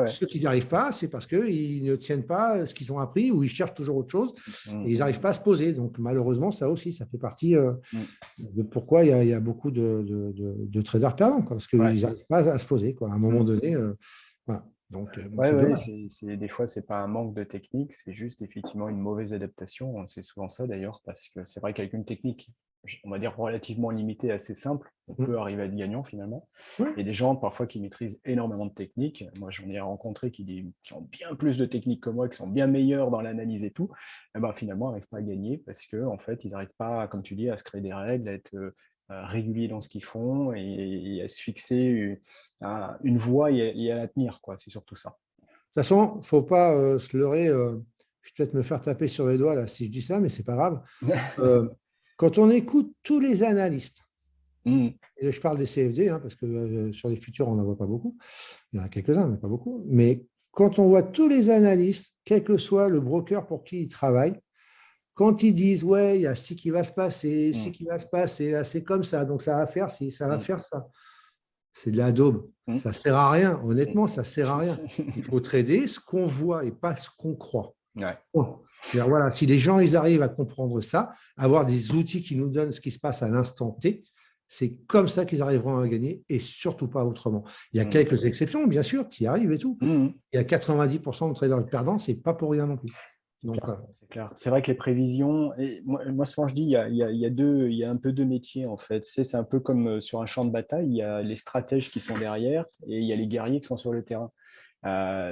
Ceux qui n'y arrivent pas, c'est parce qu'ils ne tiennent pas ce qu'ils ont appris ou ils cherchent toujours autre chose et ils n'arrivent pas à se poser. Donc, malheureusement, ça aussi, ça fait partie de pourquoi il y a beaucoup de traders perdants, parce qu'ils n'arrivent pas à se poser. À un moment donné, voilà. Donc, des fois, ce n'est pas un manque de technique, c'est juste effectivement une mauvaise adaptation. C'est souvent ça d'ailleurs, parce que c'est vrai qu'avec une technique, on va dire relativement limitée, assez simple, on peut arriver à être gagnant finalement. Et des gens parfois qui maîtrisent énormément de techniques, moi j'en ai rencontré qui ont bien plus de techniques que moi, qui sont bien meilleurs dans l'analyse et tout, finalement n'arrivent pas à gagner parce qu'en fait ils n'arrivent pas, comme tu dis, à se créer des règles, à être réguliers dans ce qu'ils font et à se fixer une voie et à la tenir, quoi. C'est surtout ça. De toute façon, il ne faut pas se leurrer. Je vais peut-être me faire taper sur les doigts là, si je dis ça, mais ce n'est pas grave. Quand on écoute tous les analystes, et je parle des CFD, parce que sur les futurs, on n'en voit pas beaucoup. Il y en a quelques-uns, mais pas beaucoup. Mais quand on voit tous les analystes, quel que soit le broker pour qui ils travaillent, quand ils disent, ouais, il y a ci qui va se passer, ci qui va se passer, là, c'est comme ça, donc ça va faire ci, ça va faire ça. C'est de la daube. Ça ne sert à rien. Honnêtement, ça ne sert à rien. Il faut trader ce qu'on voit et pas ce qu'on croit. Voilà, si les gens ils arrivent à comprendre ça, avoir des outils qui nous donnent ce qui se passe à l'instant T, c'est comme ça qu'ils arriveront à gagner et surtout pas autrement. Il y a quelques exceptions, bien sûr, qui arrivent et tout. Il y a 90% de traders perdants, c'est pas pour rien non plus. Donc, c'est clair. C'est vrai que les prévisions, et moi souvent je dis, il y a un peu deux métiers en fait. C'est un peu comme sur un champ de bataille, il y a les stratèges qui sont derrière et il y a les guerriers qui sont sur le terrain.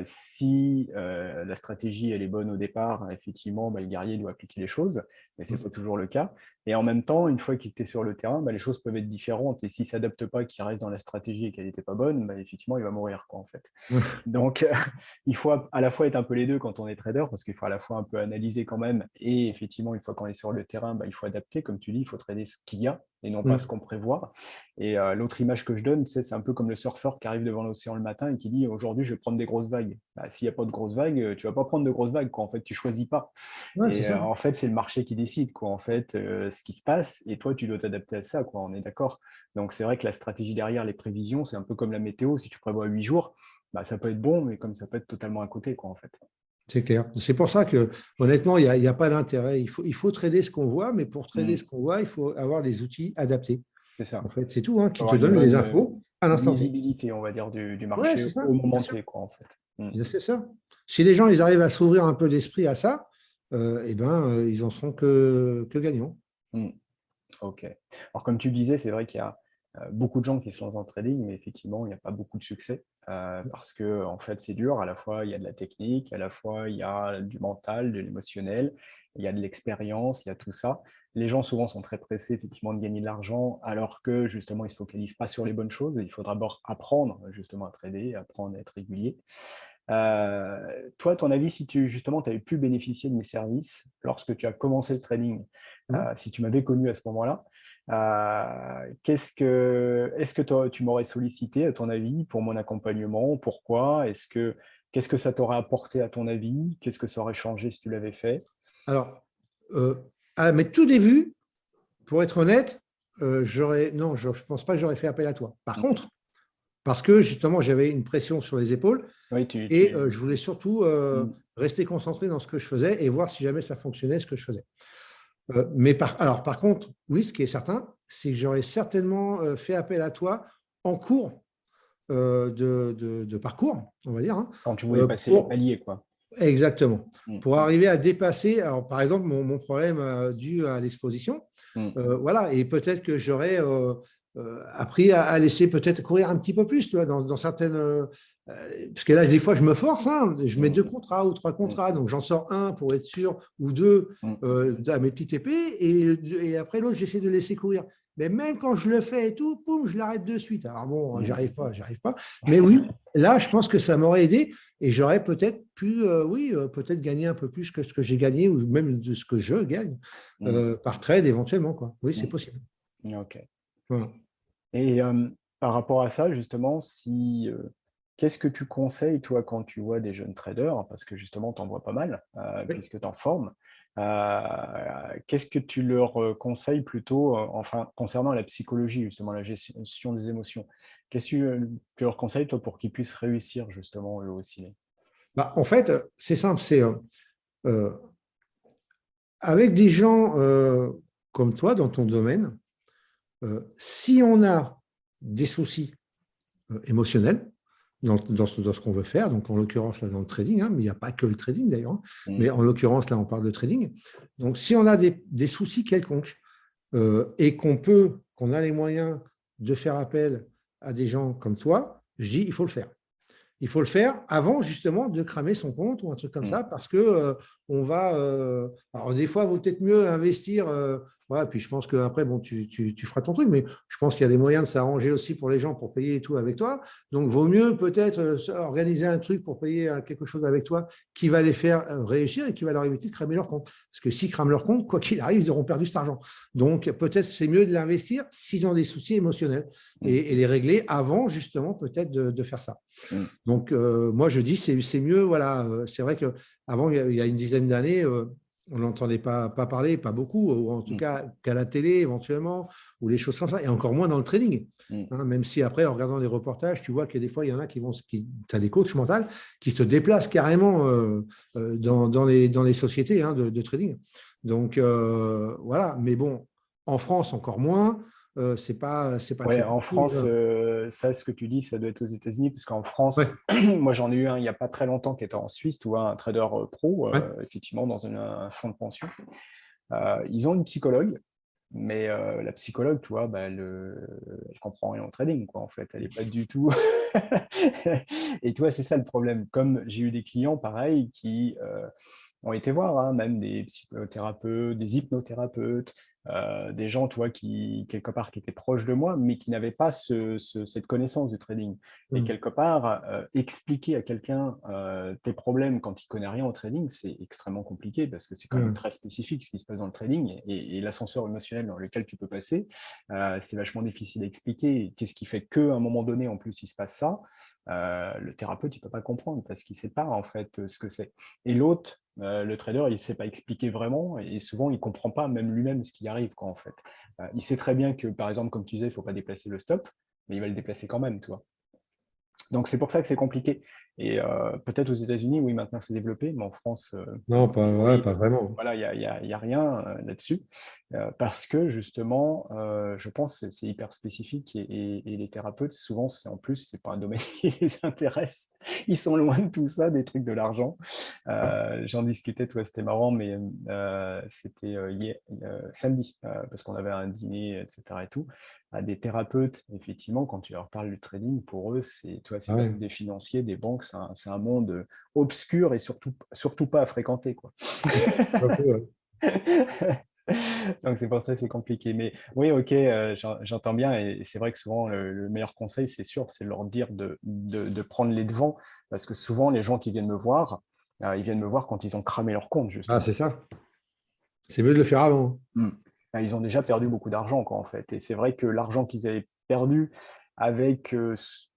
Si la stratégie elle est bonne au départ, effectivement, le guerrier doit appliquer les choses, mais ce n'est pas toujours le cas. Et en même temps, une fois qu'il est sur le terrain, les choses peuvent être différentes. Et s'il ne s'adapte pas, qu'il reste dans la stratégie et qu'elle n'était pas bonne, effectivement, il va mourir, quoi, en fait. Donc, il faut à la fois être un peu les deux quand on est trader, parce qu'il faut à la fois un peu analyser quand même. Et effectivement, une fois qu'on est sur le terrain, il faut adapter. Comme tu dis, il faut trader ce qu'il y a et non pas ce qu'on prévoit. Et l'autre image que je donne, c'est un peu comme le surfeur qui arrive devant l'océan le matin et qui dit aujourd'hui, je vais prendre des grosses vagues. S'il n'y a pas de grosses vagues, tu ne vas pas prendre de grosses vagues, quoi. En fait, tu ne choisis pas. ouais, Et en fait, c'est le marché qui décide, quoi, en fait, ce qui se passe. Et toi, tu dois t'adapter à ça, quoi. On est d'accord. Donc, c'est vrai que la stratégie derrière les prévisions, c'est un peu comme la météo. Si tu prévois 8 jours, ça peut être bon, mais comme ça peut être totalement à côté, quoi, en fait. C'est clair. C'est pour ça que, honnêtement, il n'y a pas d'intérêt. Il faut trader ce qu'on voit, mais pour trader ce qu'on voit, il faut avoir des outils adaptés. C'est ça. En fait, c'est tout, qui te Avoir une donnent les bonne infos à l'instant T. visibilité, on va dire, du Ouais, marché c'est ça, au bien moment sûr. T, quoi, en fait. C'est ça. Si les gens ils arrivent à s'ouvrir un peu l'esprit à ça, ils en seront que gagnants. Ok. Alors, comme tu disais, c'est vrai qu'il y a beaucoup de gens qui se lancent dans le trading, mais effectivement, il n'y a pas beaucoup de succès parce que, en fait, c'est dur. À la fois, il y a de la technique, à la fois, il y a du mental, de l'émotionnel, il y a de l'expérience, il y a tout ça. Les gens, souvent, sont très pressés, effectivement, de gagner de l'argent, alors que, justement, ils ne se focalisent pas sur les bonnes choses. Il faut d'abord apprendre, justement, à trader, apprendre à être régulier. Toi, ton avis, si tu justement tu avais pu bénéficier de mes services lorsque tu as commencé le trading, si tu m'avais connu à ce moment-là, est-ce que tu m'aurais sollicité, à ton avis, pour mon accompagnement? Pourquoi? Qu'est-ce que ça t'aurait apporté, à ton avis? Qu'est-ce que ça aurait changé si tu l'avais fait? Alors, à mes tout débuts, pour être honnête, non, je ne pense pas que j'aurais fait appel à toi. Par contre, parce que justement, j'avais une pression sur les épaules Oui, et je voulais surtout rester concentré dans ce que je faisais et voir si jamais ça fonctionnait, ce que je faisais. Par contre, oui, ce qui est certain, c'est que j'aurais certainement fait appel à toi en cours de parcours, on va dire. Quand tu voulais passer les paliers, quoi. Exactement. Pour arriver à dépasser, alors, par exemple, mon problème dû à l'exposition. Voilà, et peut-être que j'aurais appris à laisser peut-être courir un petit peu plus, tu vois, dans certaines. Parce que là, des fois, je me force, je mets 2 contrats ou 3 contrats, donc j'en sors un pour être sûr, ou 2 à mes petites épées, et après l'autre, j'essaie de laisser courir. Mais même quand je le fais et tout, poum, je l'arrête de suite. Alors bon, j'arrive pas. Mais oui, là, je pense que ça m'aurait aidé et j'aurais peut-être pu, peut-être gagner un peu plus que ce que j'ai gagné ou même de ce que je gagne par trade éventuellement, quoi. Oui, c'est possible. Ok. Voilà. Et par rapport à ça, justement, qu'est-ce que tu conseilles, toi, quand tu vois des jeunes traders, parce que justement, tu en vois pas mal, puisque tu en formes, qu'est-ce que tu leur conseilles plutôt, enfin, concernant la psychologie, justement, la gestion des émotions? Qu'est-ce que tu leur conseilles, toi, pour qu'ils puissent réussir, justement, eux aussi? En fait, c'est simple, c'est avec des gens comme toi dans ton domaine, si on a des soucis émotionnels dans ce qu'on veut faire, donc en l'occurrence là dans le trading, mais il n'y a pas que le trading d'ailleurs, mais en l'occurrence là on parle de trading. Donc si on a des soucis quelconques et qu'on a les moyens de faire appel à des gens comme toi, je dis il faut le faire. Il faut le faire avant justement de cramer son compte ou un truc comme ça parce que on va. Alors des fois, il vaut peut-être mieux investir. Voilà, puis je pense qu'après, bon, tu feras ton truc, mais je pense qu'il y a des moyens de s'arranger aussi pour les gens pour payer et tout avec toi. Donc, vaut mieux peut-être organiser un truc pour payer quelque chose avec toi qui va les faire réussir et qui va leur éviter de cramer leur compte. Parce que s'ils crament leur compte, quoi qu'il arrive, ils auront perdu cet argent. Donc, peut-être c'est mieux de l'investir s'ils ont des soucis émotionnels et les régler avant justement peut-être de faire ça. Donc, moi, je dis, c'est mieux. Voilà, c'est vrai qu'avant, il y a une dizaine d'années, on n'entendait pas parler, pas beaucoup, ou en tout cas qu'à la télé éventuellement, ou les choses comme ça, et encore moins dans le trading. Même si après, en regardant les reportages, tu vois que des fois, il y en a tu as des coachs mentaux qui se déplacent carrément dans les sociétés de trading. Donc, voilà. Mais bon, en France, encore moins. c'est pas Ouais, très en possible. France, ça, ce que tu dis, ça doit être aux États-Unis, parce qu'en Ouais, France, moi j'en ai eu un il n'y a pas très longtemps qui était en Suisse, tu vois, un trader pro, ouais. effectivement, dans un fonds de pension. Ils ont une psychologue, mais la psychologue, tu vois, bah, elle comprend rien au trading, quoi, en fait. Elle n'est pas du tout. Et tu vois, c'est ça le problème. Comme j'ai eu des clients, pareil, qui ont été voir, hein, même des psychothérapeutes, des hypnothérapeutes, des gens, tu vois, qui, quelque part, qui étaient proches de moi, mais qui n'avaient pas cette connaissance du trading. Et Mm. quelque part, expliquer à quelqu'un tes problèmes quand il connaît rien au trading, c'est extrêmement compliqué parce que c'est quand même Mm. très spécifique ce qui se passe dans le trading et l'ascenseur émotionnel dans lequel tu peux passer, c'est vachement difficile à expliquer. Qu'est-ce qui fait qu'à un moment donné, en plus, il se passe ça, le thérapeute, il peut pas comprendre parce qu'il sait pas, en fait, ce que c'est. Et l'autre, le trader, il ne sait pas expliquer vraiment et souvent, il ne comprend pas même lui-même ce qui arrive, quoi, en fait. Il sait très bien que, par exemple, comme tu disais, il ne faut pas déplacer le stop, mais il va le déplacer quand même, tu vois. Donc, c'est pour ça que c'est compliqué. Et peut-être aux États-Unis, oui, maintenant c'est développé, mais en France, Non, a ouais, priori, pas vraiment. voilà, il y a rien là-dessus. Parce que justement, je pense que c'est hyper spécifique et les thérapeutes, souvent, en plus, c'est pas un domaine qui les intéresse. Ils sont loin de tout ça, des trucs de l'argent. J'en discutais, toi, c'était marrant, mais c'était samedi, parce qu'on avait un dîner, etc. et tout, à des thérapeutes, effectivement, quand tu leur parles du trading, pour eux, c'est Ah pas ouais. comme des financiers, des banques, c'est un monde obscur et surtout pas à fréquenter, quoi. Ok, ouais. Donc c'est pour ça que c'est compliqué. Mais oui, ok, j'entends bien. Et c'est vrai que souvent, le meilleur conseil, c'est sûr, c'est de leur dire de prendre les devants. Parce que souvent, les gens qui viennent me voir, ils viennent me voir quand ils ont cramé leur compte, Ah, justement. c'est ça. C'est mieux de le faire avant. Mm. Ils ont déjà perdu beaucoup d'argent, quoi, en fait. Et c'est vrai que l'argent qu'ils avaient perdu avec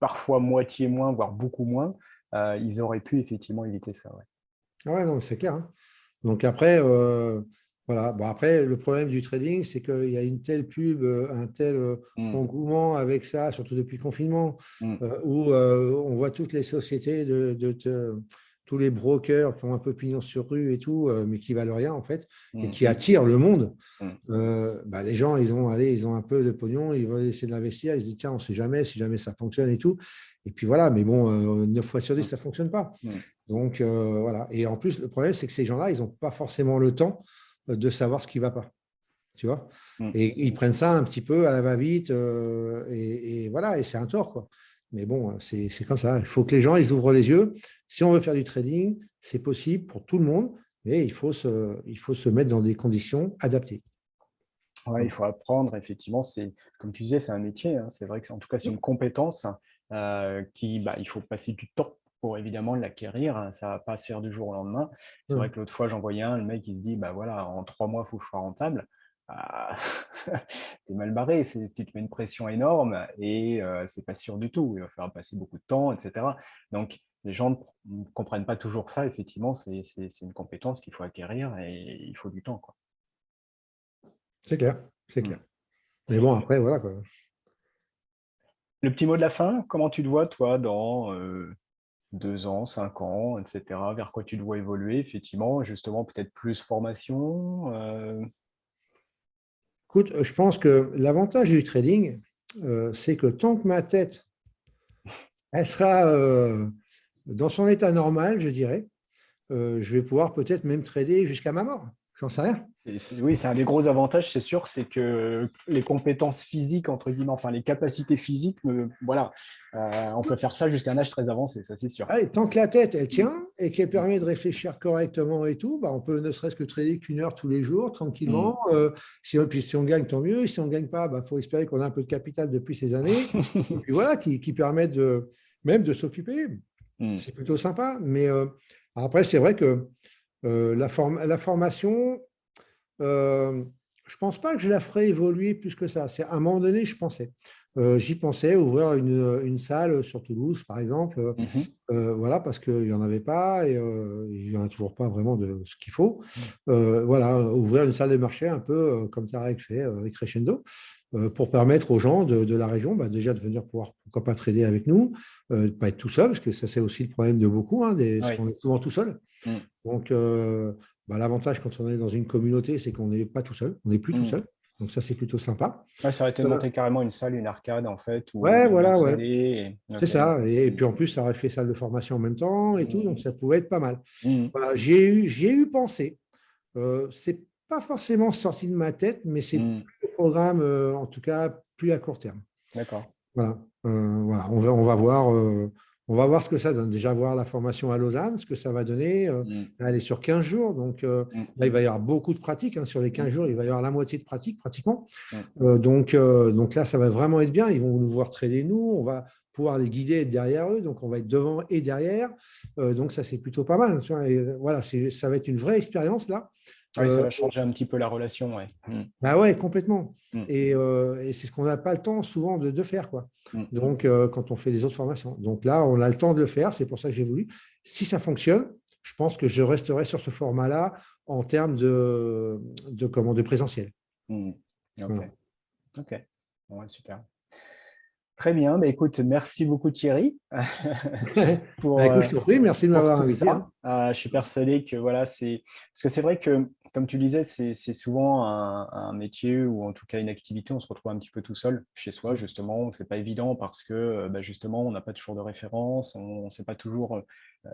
parfois moitié moins, voire beaucoup moins, ils auraient pu effectivement éviter ça. Ouais. Ah ouais, non, c'est clair, hein. Donc après, voilà. Bon, après, le problème du trading, c'est qu'il y a une telle pub, un tel Mm. engouement avec ça, surtout depuis le confinement, Mm. où on voit toutes les sociétés, tous les brokers qui ont un peu pignon sur rue et tout, mais qui valent rien en fait, et Mm. qui attirent le monde. Mm. Bah, les gens, ils ont un peu de pognon, ils veulent essayer de l'investir, ils se disent, tiens, on ne sait jamais si jamais ça fonctionne et tout. Et puis voilà, mais bon, 9 fois sur 10, Mm. ça ne fonctionne pas. Mm. Donc voilà. Et en plus, le problème, c'est que ces gens-là, ils n'ont pas forcément le temps de savoir ce qui ne va pas. Tu vois? Mm. Et ils prennent ça un petit peu à la va-vite, et voilà, et c'est un tort, quoi. Mais bon, c'est comme ça. Il faut que les gens, ils ouvrent les yeux. Si on veut faire du trading, c'est possible pour tout le monde, mais il faut se mettre dans des conditions adaptées. Ouais, il faut apprendre, effectivement, comme tu disais, c'est un métier, hein. C'est vrai que, en tout cas, c'est une compétence il faut passer du temps pour évidemment l'acquérir, hein. Ça ne va pas se faire du jour au lendemain. C'est vrai Hum. que l'autre fois, j'en voyais un, le mec, il se dit, bah voilà, en 3 mois, il faut que je sois rentable. Ah, t'es mal barré, tu te mets une pression énorme et c'est pas sûr du tout. Il va falloir passer beaucoup de temps, etc. Donc, les gens ne comprennent pas toujours ça. Effectivement, c'est une compétence qu'il faut acquérir et il faut du temps, quoi. C'est clair, c'est Mm. clair. Mais bon, après, voilà, quoi. Le petit mot de la fin, comment tu te vois, toi, dans 2 ans, 5 ans, etc. Vers quoi tu dois évoluer, effectivement, justement, peut-être plus formation. Écoute, je pense que l'avantage du trading, c'est que tant que ma tête, elle sera dans son état normal, je dirais, je vais pouvoir peut-être même trader jusqu'à ma mort. J'en sais rien. Oui, c'est un des gros avantages, c'est sûr, c'est que les compétences physiques, entre guillemets, enfin les capacités physiques, voilà, on peut faire ça jusqu'à un âge très avancé, ça c'est sûr. Ah, et tant que la tête, elle Mm. tient et qu'elle permet de réfléchir correctement et tout, bah, on peut ne serait-ce que trader qu'1 heure tous les jours, tranquillement. Mm. Puis si on gagne, tant mieux. Si on ne gagne pas, il faut espérer qu'on a un peu de capital depuis ces années. Et puis voilà, qui permettent même de s'occuper. Mm. C'est plutôt sympa. Mais après, c'est vrai que la formation, je ne pense pas que je la ferai évoluer plus que ça. À un moment donné, je pensais. J'y pensais, ouvrir une salle sur Toulouse, par exemple. Mhm. Voilà, parce qu'il n'y en avait pas et il n'y en a toujours pas vraiment de ce qu'il faut. Voilà, ouvrir une salle de marché un peu comme Tarek fait avec Crescendo, pour permettre aux gens de la région, bah, déjà de venir pouvoir, pourquoi pas, trader avec nous, de ne pas être tout seul, parce que ça, c'est aussi le problème de beaucoup, hein, parce Oui. qu'on est souvent tout seul. Mm. Donc, bah, l'avantage quand on est dans une communauté, c'est qu'on n'est pas tout seul, on n'est plus tout Mm. seul. Donc ça, c'est plutôt sympa. Ouais, ça aurait été de monter carrément une salle, une arcade, en fait, où Ouais, il y avait un voilà, ouais. 3D. C'est Ok, ça. Et mm. puis en plus, ça aurait fait salle de formation en même temps et tout, donc Mm. ça pouvait être pas mal. Mm. Voilà, j'y ai eu pensé. C'est pas forcément sorti de ma tête, mais c'est Mm. plus le programme, en tout cas, plus à court terme. D'accord. Voilà, voilà. On va voir ce que ça donne. Déjà, voir la formation à Lausanne, ce que ça va donner. Mm. Là, elle est sur 15 jours, donc Mm. là, il va y avoir beaucoup de pratique, hein. Sur les 15 jours, Mm. il va y avoir la moitié de pratique, pratiquement. Mm. Donc là, ça va vraiment être bien. Ils vont nous voir trader nous. On va pouvoir les guider et être derrière eux. Donc, on va être devant et derrière. Donc, ça, c'est plutôt pas mal. Tu vois. Et, voilà, ça va être une vraie expérience là. Oui, ça va changer un petit peu la relation, ouais. Mm. Bah ouais, complètement. Mm. Et c'est ce qu'on n'a pas le temps souvent de faire, quoi. Mm. Donc, quand on fait les autres formations. Donc là, on a le temps de le faire. C'est pour ça que j'ai voulu. Si ça fonctionne, je pense que je resterai sur ce format-là en termes de présentiel. Mm. Ok, Voilà. ok. Ouais, super. Très bien. Bah, écoute, merci beaucoup Bah, Thierry pour, écoute, je t'en prie. Merci de pour m'avoir tout invité, ça. hein. Je suis persuadé que voilà, parce que c'est vrai que, comme tu le disais, c'est souvent un métier ou en tout cas une activité, on se retrouve un petit peu tout seul chez soi, justement. C'est pas évident parce que bah, justement, on n'a pas toujours de référence, on ne sait pas toujours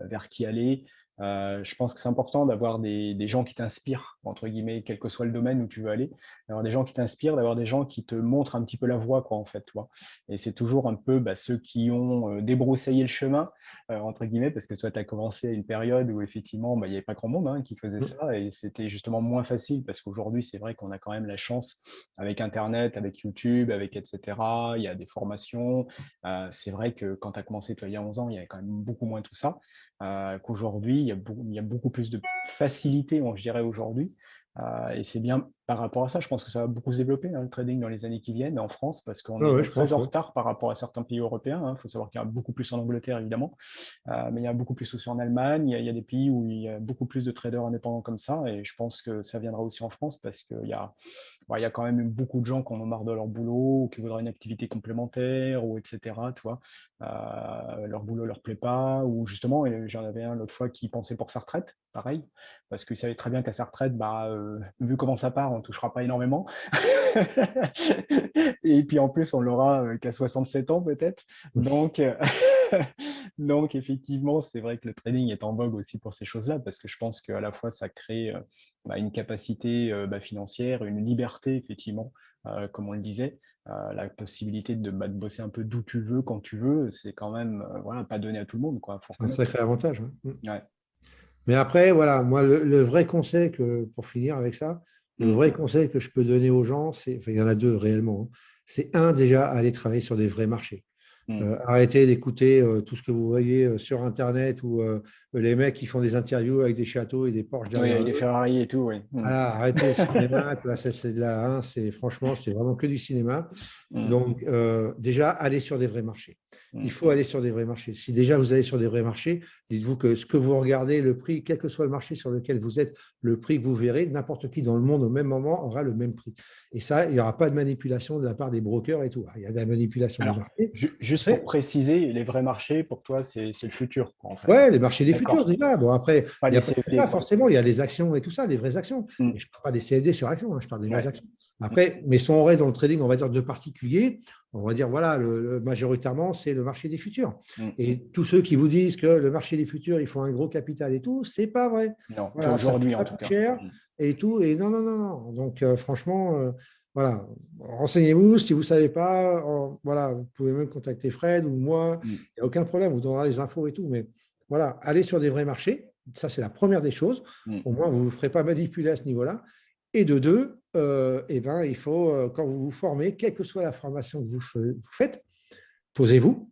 vers qui aller. Je pense que c'est important d'avoir des gens qui t'inspirent, entre guillemets, quel que soit le domaine où tu veux aller, d'avoir des gens qui t'inspirent, d'avoir des gens qui te montrent un petit peu la voie, quoi, en fait, tu vois. Et c'est toujours un peu bah, ceux qui ont débroussaillé le chemin, entre guillemets, parce que toi, tu as commencé à une période où effectivement, bah, il n'y avait pas grand monde qui faisait ça, et c'était justement moins facile, parce qu'aujourd'hui, c'est vrai qu'on a quand même la chance, avec Internet, avec YouTube, avec etc., il y a des formations. C'est vrai que quand tu as commencé, toi, il y a 11 ans, il y avait quand même beaucoup moins tout ça, qu'aujourd'hui, il y a beaucoup plus de facilité, je dirais, aujourd'hui. Et c'est bien par rapport à ça, je pense que ça va beaucoup se développer, le trading dans les années qui viennent en France, parce qu'on Ouais, est ouais, je très pense, en ouais. retard par rapport à certains pays européens. Il faut savoir qu'il y a beaucoup plus en Angleterre, évidemment, mais il y a beaucoup plus aussi en Allemagne. Il y a des pays où il y a beaucoup plus de traders indépendants comme ça, et je pense que ça viendra aussi en France, parce qu'il y a, bon, il y a quand même beaucoup de gens qui en ont marre de leur boulot, ou qui voudraient une activité complémentaire, ou etc. Tu vois. Leur boulot leur plaît pas, ou justement, et j'en avais un l'autre fois qui pensait pour sa retraite, pareil, parce qu'il savait très bien qu'à sa retraite, bah, vu comment ça part, on ne touchera pas énormément. Et puis en plus, on l'aura qu'à 67 ans peut-être. Donc, donc effectivement, c'est vrai que le trading est en vogue aussi pour ces choses-là, parce que je pense qu'à la fois, ça crée bah, une capacité bah, financière, une liberté, effectivement, comme on le disait. La possibilité bah, de bosser un peu d'où tu veux, quand tu veux, c'est quand même voilà, pas donné à tout le monde, quoi, faut C'est un reconnaître. sacré avantage, hein. Ouais. Mais après, voilà, moi, le vrai conseil pour finir avec ça, le Mm. vrai conseil que je peux donner aux gens, enfin, il y en a deux réellement, hein. C'est un, déjà, aller travailler sur des vrais marchés. Mm. Arrêtez d'écouter tout ce que vous voyez sur Internet ou les mecs qui font des interviews avec des châteaux et des Porsche Oui, derrière avec des eux. Ferrari et tout, oui. Mm. Voilà, arrêtez le cinéma, quoi, c'est de la, hein, franchement, c'est vraiment que du cinéma. Mm. Donc, déjà, allez sur des vrais marchés. Il Mm. faut aller sur des vrais marchés. Si déjà vous allez sur des vrais marchés, dites-vous que ce que vous regardez, le prix, quel que soit le marché sur lequel vous êtes, le prix que vous verrez, n'importe qui dans le monde au même moment aura le même prix. Et ça, il n'y aura pas de manipulation de la part des brokers et tout. Il y a de la manipulation du Alors, marché. juste pour préciser, les vrais marchés, pour toi, c'est le futur, quoi, en fait. Ouais, les marchés des futurs, D'accord. déjà. Bon, après, Pas il n'y les a pas que CFD, ça, quoi. forcément. Il y a les actions et tout ça, les vraies actions. Mm. Et je ne parle pas des CFD sur actions, hein, je parle des vraies Ouais. actions. Après, mais si on reste dans le trading, on va dire de particuliers, on va dire, voilà, majoritairement, c'est le marché des futurs. Mm. Et tous ceux qui vous disent que le marché des futurs, il faut un gros capital et tout, c'est pas vrai. Non, pas Voilà, ça coûte aujourd'hui, en pas tout plus cas. cher Mm. et tout. Et non, non, non, non. Donc, franchement, voilà, renseignez-vous. Si vous ne savez pas, voilà, vous pouvez même contacter Fred ou moi. Mm. Il n'y a aucun problème, on vous donnera les infos et tout. Mais voilà, allez sur des vrais marchés. Ça, c'est la première des choses. Mm. Au moins, vous ne vous ferez pas manipuler à ce niveau-là. Et de deux, eh ben, il faut, quand vous vous formez, quelle que soit la formation que vous faites, posez-vous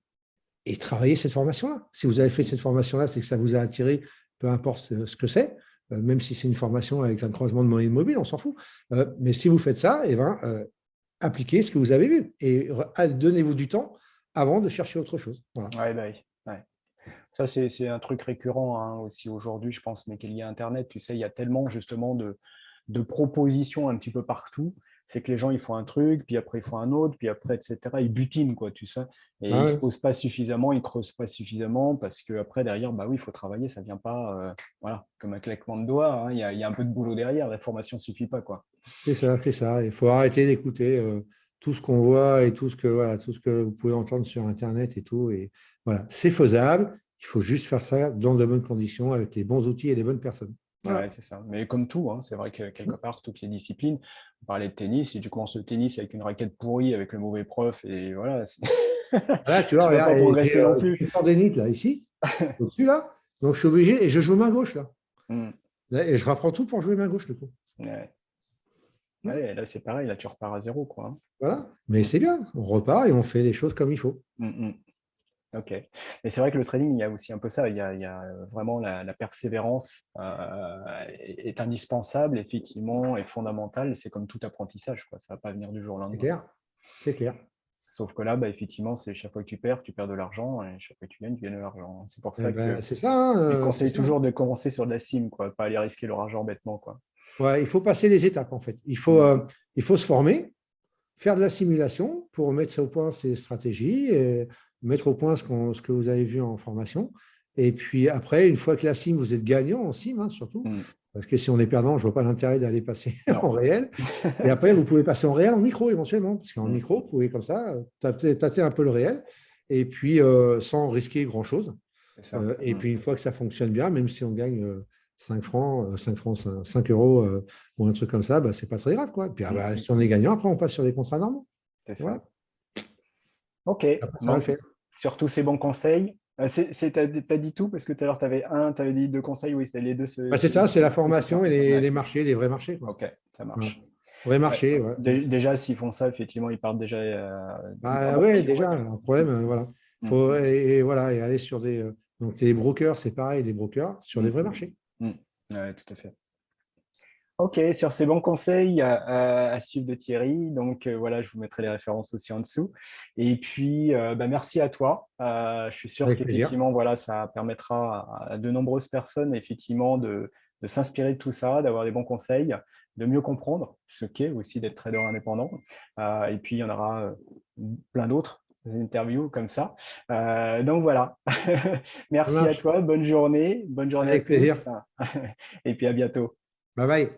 et travaillez cette formation-là. Si vous avez fait cette formation-là, c'est que ça vous a attiré, peu importe ce que c'est, même si c'est une formation avec un croisement de moyens mobiles, on s'en fout. Mais si vous faites ça, eh ben, appliquez ce que vous avez vu et donnez-vous du temps avant de chercher autre chose. Voilà. Ouais, bah oui. Ouais. Ça, c'est un truc récurrent aussi aujourd'hui, je pense, mais qu'il y a Internet. Tu sais, il y a tellement justement de propositions un petit peu partout. C'est que les gens, ils font un truc, puis après, ils font un autre, puis après, etc. Ils butinent, quoi, tu sais. Et ils Ah ne se ouais. posent pas suffisamment, ils ne creusent pas suffisamment, parce qu'après, derrière, bah oui, il faut travailler, ça ne vient pas voilà, comme un claquement de doigts. Il y a un peu de boulot derrière, la formation ne suffit pas, quoi. C'est ça, c'est ça. Il faut arrêter d'écouter tout ce qu'on voit et voilà, tout ce que vous pouvez entendre sur Internet et tout. Et voilà, c'est faisable. Il faut juste faire ça dans de bonnes conditions, avec les bons outils et les bonnes personnes. Ouais, Voilà. c'est ça. Mais comme tout, hein, c'est vrai que quelque part, toutes les disciplines, on parlait de tennis, si tu commences le tennis avec une raquette pourrie, avec le mauvais prof, et voilà, Là, tu vois, tu vas regarde, pas progresser non j'ai plus. une tendinite là, ici, au-dessus là. Donc, je suis obligé et je joue main gauche là. Hmm. Et je reprends tout pour jouer main gauche, le coup. Ouais. Ouais, Ouais, là, c'est pareil, là, tu repars à zéro, quoi. voilà. Mais c'est bien. On repart et on fait les choses comme il faut. Hmm, hmm. Ok. Mais c'est vrai que le trading, il y a aussi un peu ça. Il y a vraiment la persévérance est indispensable, effectivement, et fondamentale. C'est comme tout apprentissage, quoi. Ça va pas venir du jour au C'est lendemain. clair. C'est clair. Sauf que là, bah, effectivement, c'est chaque fois que tu perds de l'argent, et chaque fois que tu gagnes de l'argent. C'est pour Eh ça ben, que c'est ça, hein, je c'est conseille ça. toujours de commencer sur de la sim, quoi, pas aller risquer leur argent bêtement, quoi. Ouais, il faut passer les étapes, en fait. Mm. Il faut se former, faire de la simulation pour mettre au point ses stratégies, et mettre au point ce que vous avez vu en formation. Et puis après, une fois que la sim, vous êtes gagnant en sim, hein, surtout, Mm. parce que si on est perdant, je ne vois pas l'intérêt d'aller passer Non. en réel. Et après, vous pouvez passer en réel en micro éventuellement, parce qu'en Mm. micro, vous pouvez comme ça tâter un peu le réel, et puis sans risquer grand-chose. C'est ça. Et Mm. puis une fois que ça fonctionne bien, même si on gagne 5 francs, 5 francs, 5 euros ou un truc comme ça, bah, c'est pas très grave, quoi. Et puis Mm. bah, si on est gagnant, après on passe sur des contrats normaux. C'est Voilà, ça. Ok. après ça va le Bon, faire. sur tous ces bons conseils. T'as dit tout parce que tout à l'heure, tu avais dit deux conseils. Oui, c'était les deux. Bah, c'est ça, c'est la C'était formation ça. et Ouais. les marchés, les vrais marchés, quoi. Ok, ça Voilà. marche. Vrai Ouais. marché, ouais. Déjà, s'ils font ça, effectivement, ils partent déjà d'un Bah, bon ouais, pied, on va déjà, dire. un problème, voilà. Mm. Faut, et voilà, et aller sur des. Donc les brokers, c'est pareil, des brokers sur Mm. des vrais marchés. Mm. Ouais, tout à fait. Ok, sur ces bons conseils à suivre de Thierry. Donc voilà, je vous mettrai les références aussi en dessous. Et puis, bah, merci à toi. Je suis sûr Avec plaisir. qu'effectivement, voilà, ça permettra à de nombreuses personnes effectivement de s'inspirer de tout ça, d'avoir des bons conseils, de mieux comprendre ce qu'est aussi d'être trader indépendant. Et puis, il y en aura plein d'autres interviews comme ça. Donc voilà. Ça Merci à marche. toi. Bonne journée à Avec plaisir. tous. Et puis à bientôt. Bye bye.